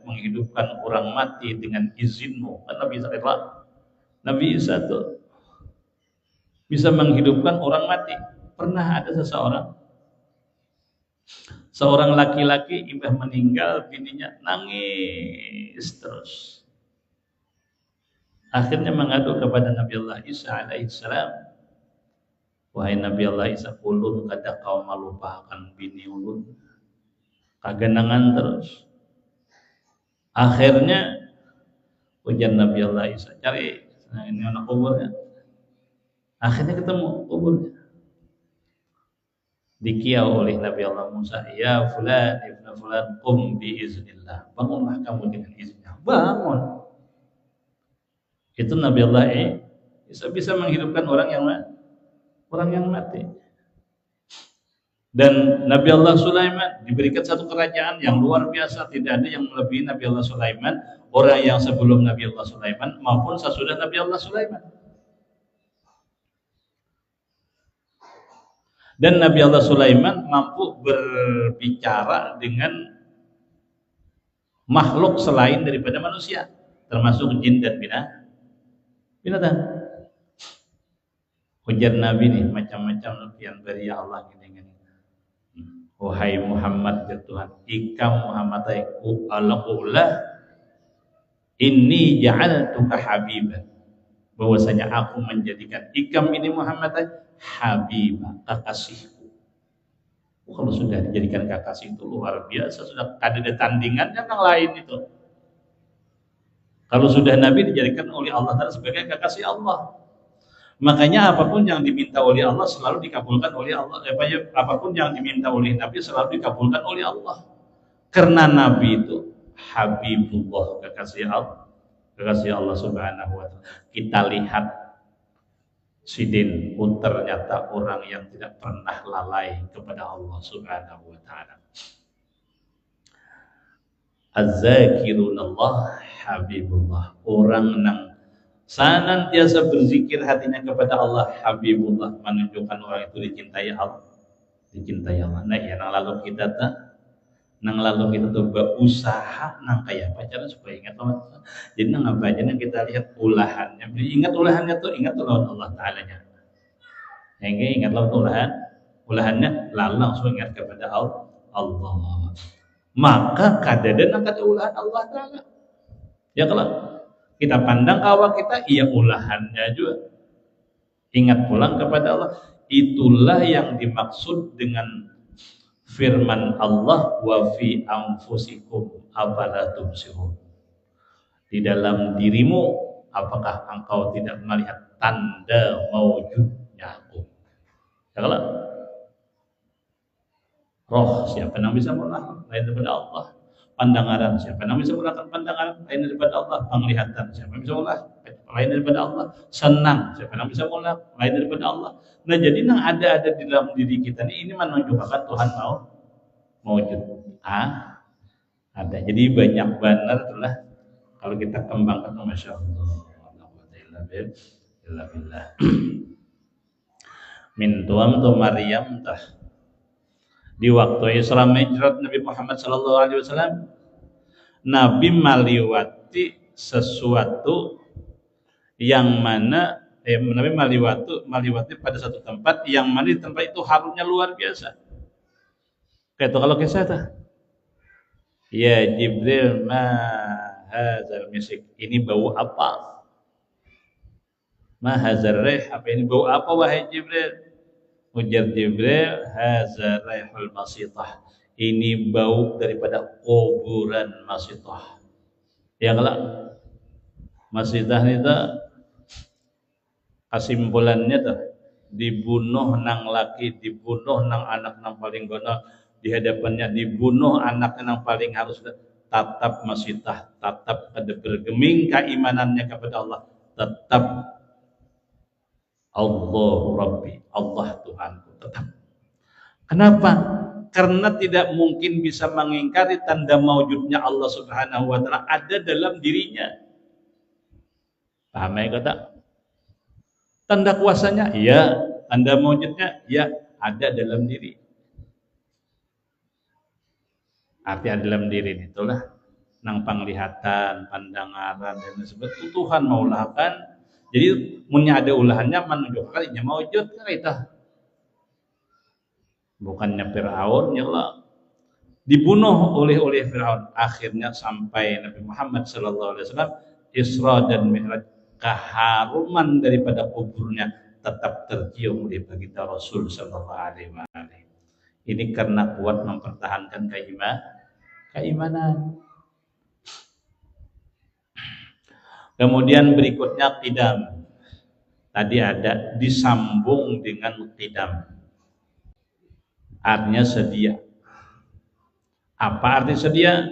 menghidupkan orang mati dengan izinmu. Kan Nabi Isa itu bisa menghidupkan orang mati. Pernah ada seorang laki-laki imbah meninggal, bininya nangis terus. Akhirnya mengadu kepada Nabi Allah Isa alaihissalam. Wahai Nabi Allah Isa, ulun kada kau melupakan bini ulun, kagenangan terus. Akhirnya ujian Nabi Allah Isa, cari ini anak kuburnya. Akhirnya ketemu kuburnya. Dikiau oleh Nabi Allah Musa, ya fulan ibn fulan qum bi iznillah, bangunlah kamu dengan izinnya. Bangun. Itu Nabi Allah bisa menghidupkan orang yang mati. Dan Nabi Allah Sulaiman diberikan satu kerajaan yang luar biasa, tidak ada yang melebihi Nabi Allah Sulaiman, orang yang sebelum Nabi Allah Sulaiman maupun sesudah Nabi Allah Sulaiman. Dan Nabi Allah Sulaiman mampu berbicara dengan makhluk selain daripada manusia, termasuk jin dan binatang. Ujar Nabi nih macam-macam yang dari Allah gini. Wahai Muhammad ya Tuhan, ikam Muhammad aiku alaqullah inni ja'altuka habiban, bahwasanya aku menjadikan ikam ini Muhammad habibah, kekasihku. Kalau sudah dijadikan kekasih itu luar biasa, sudah ada tandingannya yang lain itu. Kalau sudah Nabi dijadikan oleh Allah Ta'ala sebagai kekasih Allah, makanya apapun yang diminta oleh Allah selalu dikabulkan oleh Allah. Apapun yang diminta oleh Nabi selalu dikabulkan oleh Allah. Karena Nabi itu Habibullah, kekasih Allah Subhanahu wa Ta'ala. Kita lihat Sidin pun ternyata orang yang tidak pernah lalai kepada Allah Subhanahu wa Ta'ala. Az-zakirunallah Habibullah, orang nang senantiasa berzikir hatinya kepada Allah, Habibullah, menunjukkan orang itu dicintai Allah. dicintai Allah. Nah ya nang lalu kita tuh berusaha nang kayak pacaran supaya ingat Allah. Jadi nang apa aja nang kita lihat ulahannya. Ingat ulahannya tuh ingat lawan Allah Ta'ala-nya. Ingat lawan ulahannya lalu langsung ingat kepada Allah. Maka kadang ada ulahan Allah Ta'ala. Ya kalau kita pandang kawan kita, iya ulahannya juga. Ingat pulang kepada Allah. Itulah yang dimaksud dengan firman Allah, wa fi anfusikum afala tubsirun. Di dalam dirimu, apakah engkau tidak melihat tanda maujudnya aku? Ya kalau roh, siapa yang bisa melakukan lain daripada Allah? Pandangan, siapa yang bisa melakukan pandangan lain daripada Allah? Penglihatan, siapa yang bisa melakukan lain daripada Allah? Senang, siapa yang bisa melakukan lain daripada Allah? Nah jadi yang ada di dalam diri kita ini menunjukkan Tuhan maujud. Ada. Jadi banyak benar itulah kalau kita kembangkan, masya Allah. Min tuam tu Maryam tah. Di waktu Isra Mi'raj Nabi Muhammad sallallahu alaihi wasallam, Nabi meliwati sesuatu yang mana Nabi meliwati pada satu tempat yang mana di tempat itu harumnya luar biasa. Kayak itu kalau kisah tuh. Ya Jibril, ma hadzal misik, ini bau apa? Ma hadzal rih, apa ini bau apa wahai Jibril? Ujar Jibril, hadza raihul masitah. Ini bau daripada kuburan masitah. Ya kalau masitah itu kesimpulannya tuh dibunuh nang laki, dibunuh nang anak nang paling gono, di hadapannya dibunuh anaknya nang paling harus tatap masitah, tatap ada bergeming keimanannya kepada Allah, tetap Allahu Rabbi, Allah Tuhanku tetap. Kenapa? Karena tidak mungkin bisa mengingkari tanda maujudnya Allah Subhanahu wa Ta'ala ada dalam dirinya. Paham ya kata? Tanda kuasanya, ya. Tanda maujudnya, ya, ada dalam diri. Artinya dalam diri itulah nang penglihatan, pandangan dan sebut Tuhan maulakan. Jadi punya ada ulahannya menunjukkan inya maujud kan itu. Bukannya Firaun nyela dibunuh oleh Firaun, akhirnya sampai Nabi Muhammad sallallahu alaihi wasallam Isra dan Mi'raj, keharuman daripada kuburnya tetap tercium oleh baginda Rasul sallallahu alaihi wasallam. Ini karena kuat mempertahankan keimanan. Kemudian berikutnya qidam. Tadi ada disambung dengan qidam. Artinya sedia. Apa arti sedia?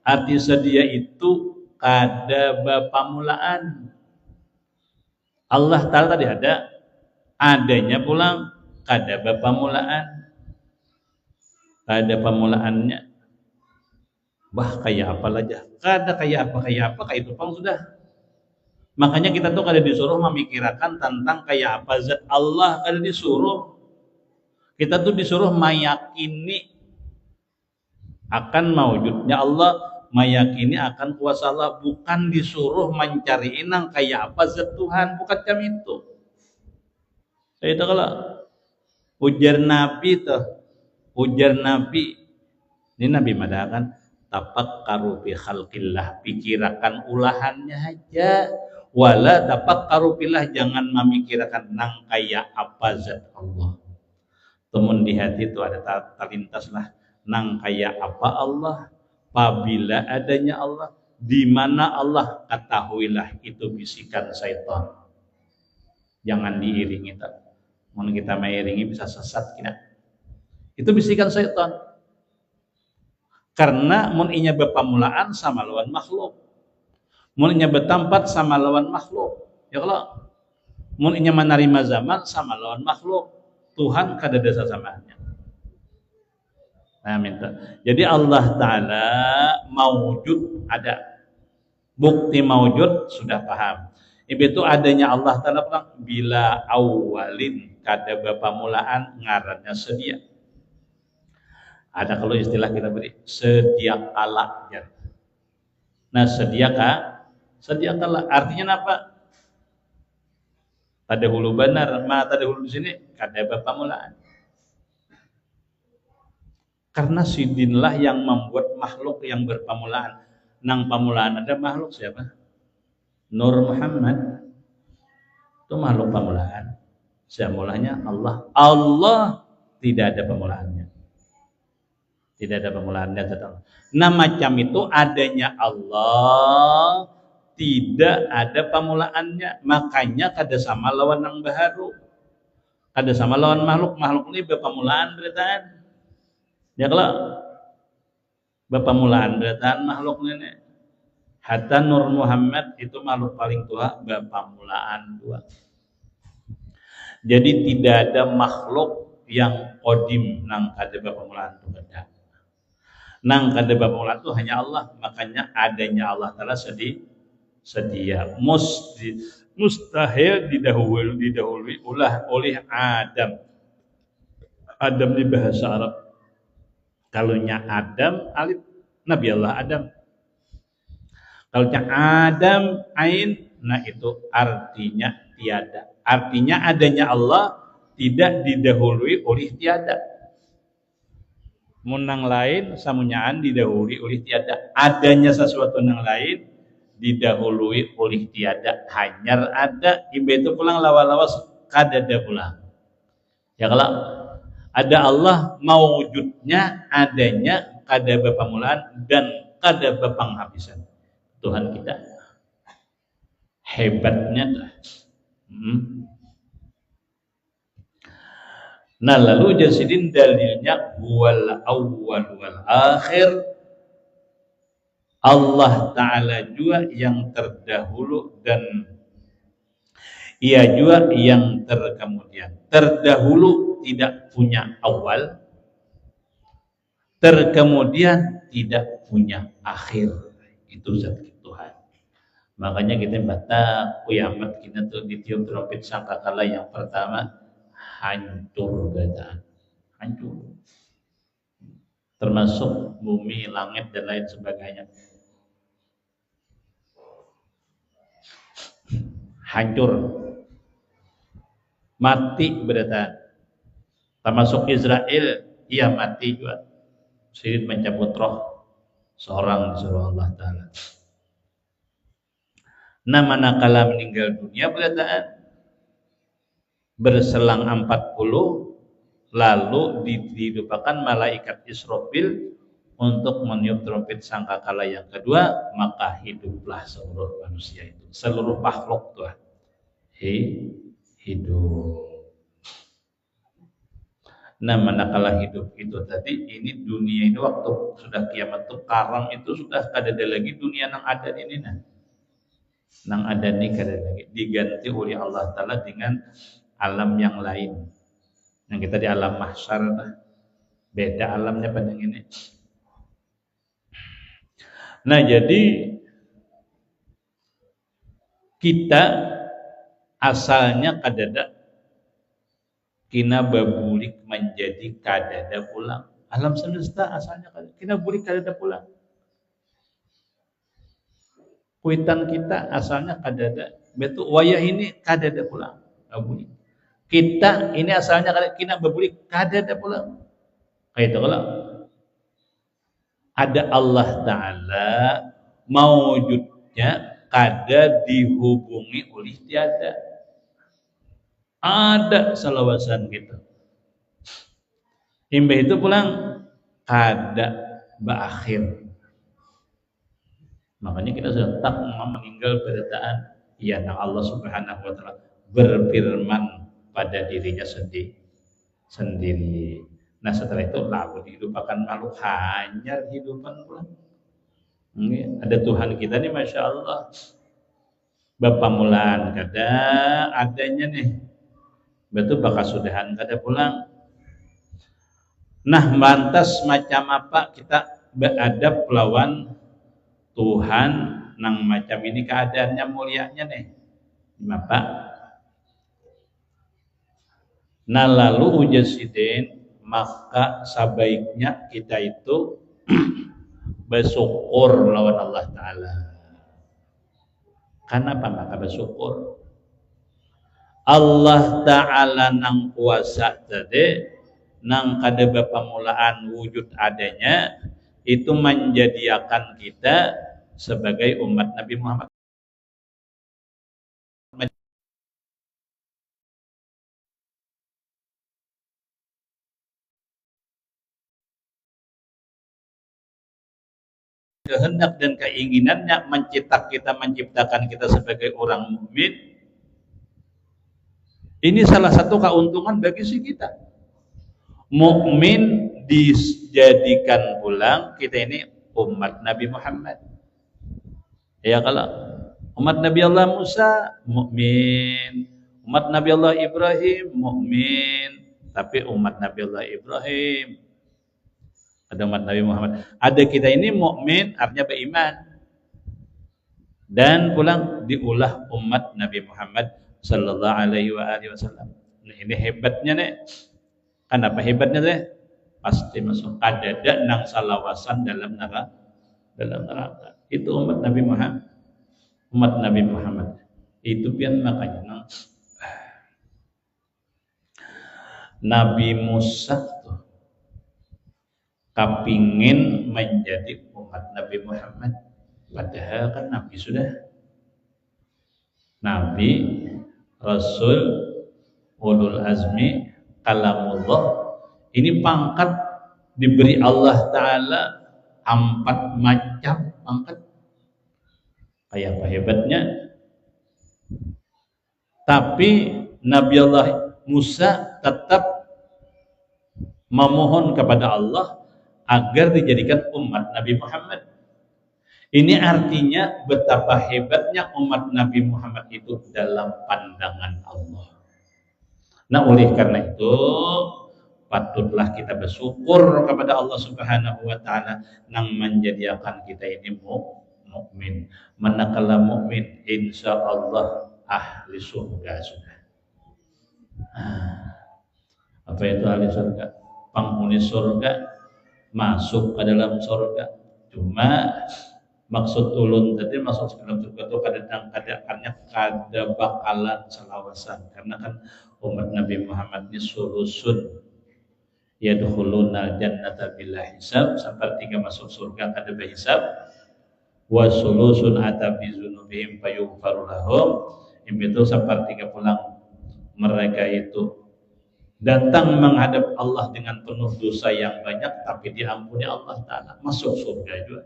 Arti sedia itu kada bapamulaan. Allah Ta'ala tadi ada, adanya pulang kada bapamulaan. Kada pamulaannya. Bah kayak apa aja. Kada kayak apa kayak itu pang sudah. Makanya kita tuh kada disuruh memikirkan tentang kayak apa zat Allah, kada disuruh. Kita tuh disuruh meyakini akan maujudnya Allah, meyakini akan kuasa Allah, bukan disuruh mencari inang kayak apa zat Tuhan, bukan jam itu. Itu kalau ujar Nabi ini Nabi madakan tafakkaru fi khalqillah, pikirkan ulahannya aja. Wala tafakkaru fillah, jangan memikirkan nang kayak apa zat Allah. Temun di hati itu ada terlintaslah nang kayak apa Allah, apabila adanya Allah, di mana Allah, ketahuilah itu bisikan syaitan. Jangan diiringi. Mau kita mengiringi bisa sesat kita. Itu bisikan syaitan. Karena mun inya bepamulaan sama lawan makhluk. Mun inya betampat sama lawan makhluk. Ya kalau mun inya menerima zaman sama lawan makhluk. Tuhan kada ada samanya. Nah, minta. Jadi Allah Ta'ala maujud ada. Bukti maujud sudah paham. Itu adanya Allah Ta'ala bilang bila awalin kada bapamulaan ngarannya sedia. Ada kalau istilah kita beri sedia kala. Nah, sedia kala artinya apa? Tada hulu benar, tada hulu di sini kada pamulaan. Karena sidinlah yang membuat makhluk yang berpamulaan. Nang pamulaan ada makhluk siapa? Nur Muhammad. Itu makhluk pamulaan. Mulanya Allah. Allah tidak ada pemulaannya. Tidak ada pemulaannya. Nah, macam itu adanya Allah, tidak ada pemulaannya. Makanya kada sama lawan nang baharu. Kada sama lawan makhluk. Makhluk ini berpamulaan beritaan. Ya kalau berpamulaan beritaan makhluk ini. Hatta Nur Muhammad itu makhluk paling tua berpamulaan 2. Jadi tidak ada makhluk yang qadim nang kada berpamulaan itu ada. Nang kada berpamulaan itu hanya Allah. Makanya adanya Allah Ta'ala sedia. Mustahil didahului oleh Adam. Adam di bahasa Arab. Kalaunya Adam, alif Nabi Allah Adam. Kalaunya Adam, ain, nah itu artinya tiada. Artinya adanya Allah tidak didahului oleh tiada. Munang lain samunyaan didahului oleh tiada. Adanya sesuatu yang lain didahului oleh tiada. Hanyar ada, imbe itu pulang lawas-lawas kadada pulang. Ya kalau ada Allah mawujudnya, adanya kada berpamulaan dan kada berpanghabisan. Tuhan kita hebatnya tuh. Nah, lalu jasidin dalilnya huwal awwal wal akhir. Allah Ta'ala juga yang terdahulu dan ia juga yang terkemudian. Terdahulu tidak punya awal, terkemudian tidak punya akhir. Itu zat Tuhan. Makanya kita baca kiamat kita tuh ditiup trompet sangkakala yang pertama hancur keadaan, hancur. Termasuk bumi, langit dan lain sebagainya. Hancur. Mati berada. Termasuk Israel, ia mati juga. Sirit mencabut roh seorang disuruh Allah Ta'ala. Nah, manakala meninggal dunia berataan berselang 40 lalu dilupakan malaikat Israfil untuk meniup trompet sangkakala yang kedua, maka hiduplah seluruh manusia itu, seluruh makhluk Tuhan hidup. Nah, manakala hidup itu tadi, ini dunia ini waktu sudah kiamat itu karam itu sudah kada ada lagi dunia nang ada ini nang ada ini kada lagi, diganti oleh Allah Ta'ala dengan alam yang lain. Yang kita di alam mahsyar, beda alamnya pada ini. Nah, jadi kita asalnya kadada kina babulik menjadi kadada pulang. Alam semesta asalnya kina bulik kadada pulang. Kuitan kita asalnya kadada, betul wayah ini kadada pulang. Babulik. Kita ini asalnya kina babulik kadada pulang. Kayak itu kalau ada Allah Ta'ala mawujudnya kada dihubungi oleh tiada. Ada salawasan gitu. Imbe itu pulang kada berakhir. Makanya kita sudah tak meninggal beritaan ya nah Allah Subhanahu wa Ta'ala berfirman pada dirinya sendiri. Nah, setelah itu lalu dilupakan makhluk, hanya hidupan pulang. Ada Tuhan kita nih, Masya Allah. Bapak mulaan kada adanya nih. Betul bakal sudahan kada pulang. Nah, lantas macam apa kita beradab lawan Tuhan nang macam ini keadaannya mulianya nih. Bapak. Nah, lalu ujasidin maka sebaiknya kita itu bersyukur lawan Allah Ta'ala. Kenapa maka bersyukur? Allah Ta'ala nang kuasa tadi, nang kada pamulaan wujud adanya, itu menjadikan kita sebagai umat Nabi Muhammad. Kehendak dan keinginannya menciptakan kita sebagai orang mukmin. Ini salah satu keuntungan bagi si kita. Mukmin dijadikan pulang kita ini umat Nabi Muhammad. Ya, kalau umat Nabi Allah Musa mukmin, umat Nabi Allah Ibrahim mukmin, tapi umat Nabi Allah Ibrahim ada umat Nabi Muhammad. Ada kita ini mukmin artinya beriman. Dan pulang diulah umat Nabi Muhammad sallallahu alaihi wasallam. Nah, ini hebatnya nih. Kenapa hebatnya deh? Pasti masuk kadada nang salawasan dalam neraka. Itu umat Nabi Muhammad. Umat Nabi Muhammad. Itu pian makanya nang Nabi Musa tuh kapingin menjadi umat Nabi Muhammad. Padahal kan Nabi sudah Nabi, Rasul, Ulul Azmi, Kalamullah. Ini pangkat diberi Allah Ta'ala 4 macam pangkat. Kayak apa hebatnya. Tapi Nabi Allah Musa tetap memohon kepada Allah agar dijadikan umat Nabi Muhammad. Ini artinya betapa hebatnya umat Nabi Muhammad itu dalam pandangan Allah. Nah, oleh karena itu patutlah kita bersyukur kepada Allah Subhanahu wa taala yang menjadikan kita ini mukmin. Manakala mukmin insyaallah ahli surga sudah. Apa itu ahli surga? Penghuni surga masuk ke dalam surga. Cuma maksud ulun tadi masuk ke dalam surga itu kadang-kadangnya kada bakalan selawasan, karena kan umat Nabi Muhammad ini sulusun yadkhuluna jannata bila hisab, sepertiga masuk surga kada berhisab, wa sulusun atabi dzunubihim fayughfaru lahum, itu sepertiga pulang mereka itu datang menghadap Allah dengan penuh dosa yang banyak tapi diampuni Allah Ta'ala, masuk surga juga.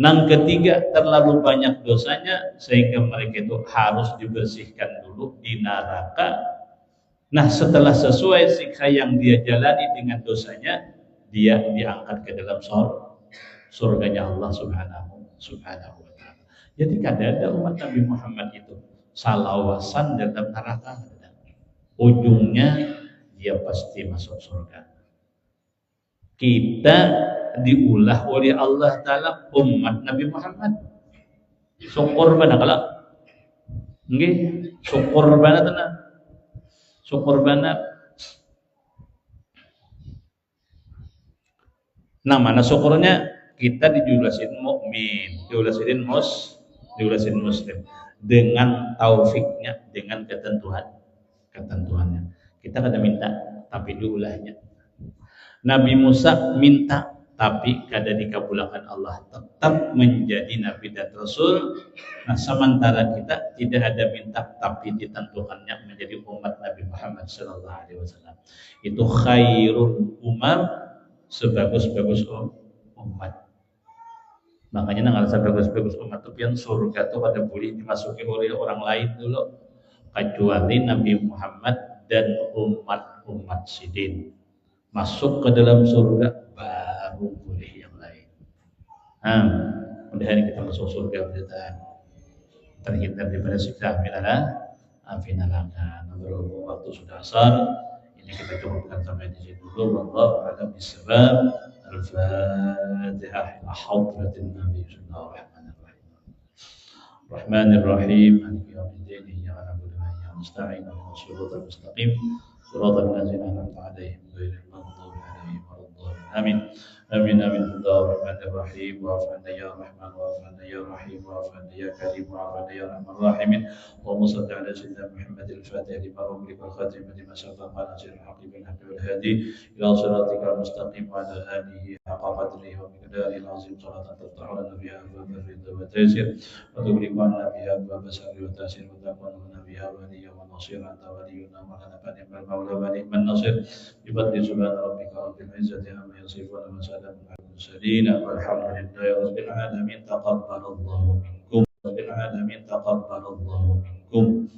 Yang ketiga, terlalu banyak dosanya sehingga mereka itu harus dibersihkan dulu di neraka. Nah, setelah sesuai siksa yang dia jalani dengan dosanya, dia diangkat ke dalam surganya Allah Subhanahu wa ta'ala. Jadi kadang ada umat Nabi Muhammad itu salawasan dalam neraka, ujungnya dia pasti masuk surga. Kita diulah oleh Allah Ta'ala umat Nabi Muhammad. Syukur bana kala nggih, syukur bana tenan. Syukur bana. Nah, mana syukurnya? Kita dijulasin mukmin, dijulasin muslim dengan taufiknya, dengan ketentuannya. Kita kada minta tapi diulahnya. Nabi Musa minta tapi kada dikabulkan Allah, tetap menjadi nabi dan rasul. Nah, sementara kita tidak ada minta tapi ditentukannya menjadi umat Nabi Muhammad sallallahu alaihi wasallam. Itu khairul umam, sebagus-bagus umat. Makanya nang alasan bagus-bagus umat itu yang surga itu pada boleh dimasuki oleh orang lain dulu, kecuali Nabi Muhammad dan umat sidin. Masuk ke dalam surga baru boleh yang lain. Mudah-mudahan kita masuk surga berjalan terhindar daripada siksa api neraka. Berhubung waktu sudah asar, ini kita cukupkan sampai di sini dulu. Wallahu a'lam bishawab. Al-Fatihah ila hadratin Nabi sallallahu alaihi wasallam. Rahmanir Rahim. Maliki yaumiddin. Iyyaka na'budu wa iyyaka nasta'in. Ihdinas siratal mustaqim. صراط الذين أنعمت عليهم غير المغضوب عليهم ولا الضالين آمين آمين آمين الله الرحمن الرحيم واعف عنا يا رحمن واعف عنا يا رحيم واعف عنا يا كريم واعف عنا يا أرحم الراحمين اللهم صل على سيدنا محمد الفاتح لما أغلق والخاتم لما سبق ناصر الحق بالحق والهادي إلى صراطك المستقيم وعلى آله حق قدره ومقداره العظيم صلاة تفتح لنا بها أبواب الرضا والتيسير وتغلق عنا بها أبواب الشر والتأثير وتكون لنا بها وليا ونصيرا أنت ولينا ولنا فنعم المولى ونعم النصير بفضل سبحان ربك رب العزة عما يصفون وسلام على المرسلين والحمد لله رب العالمين تقبل الله منكم رب العالمين تقبل الله منكم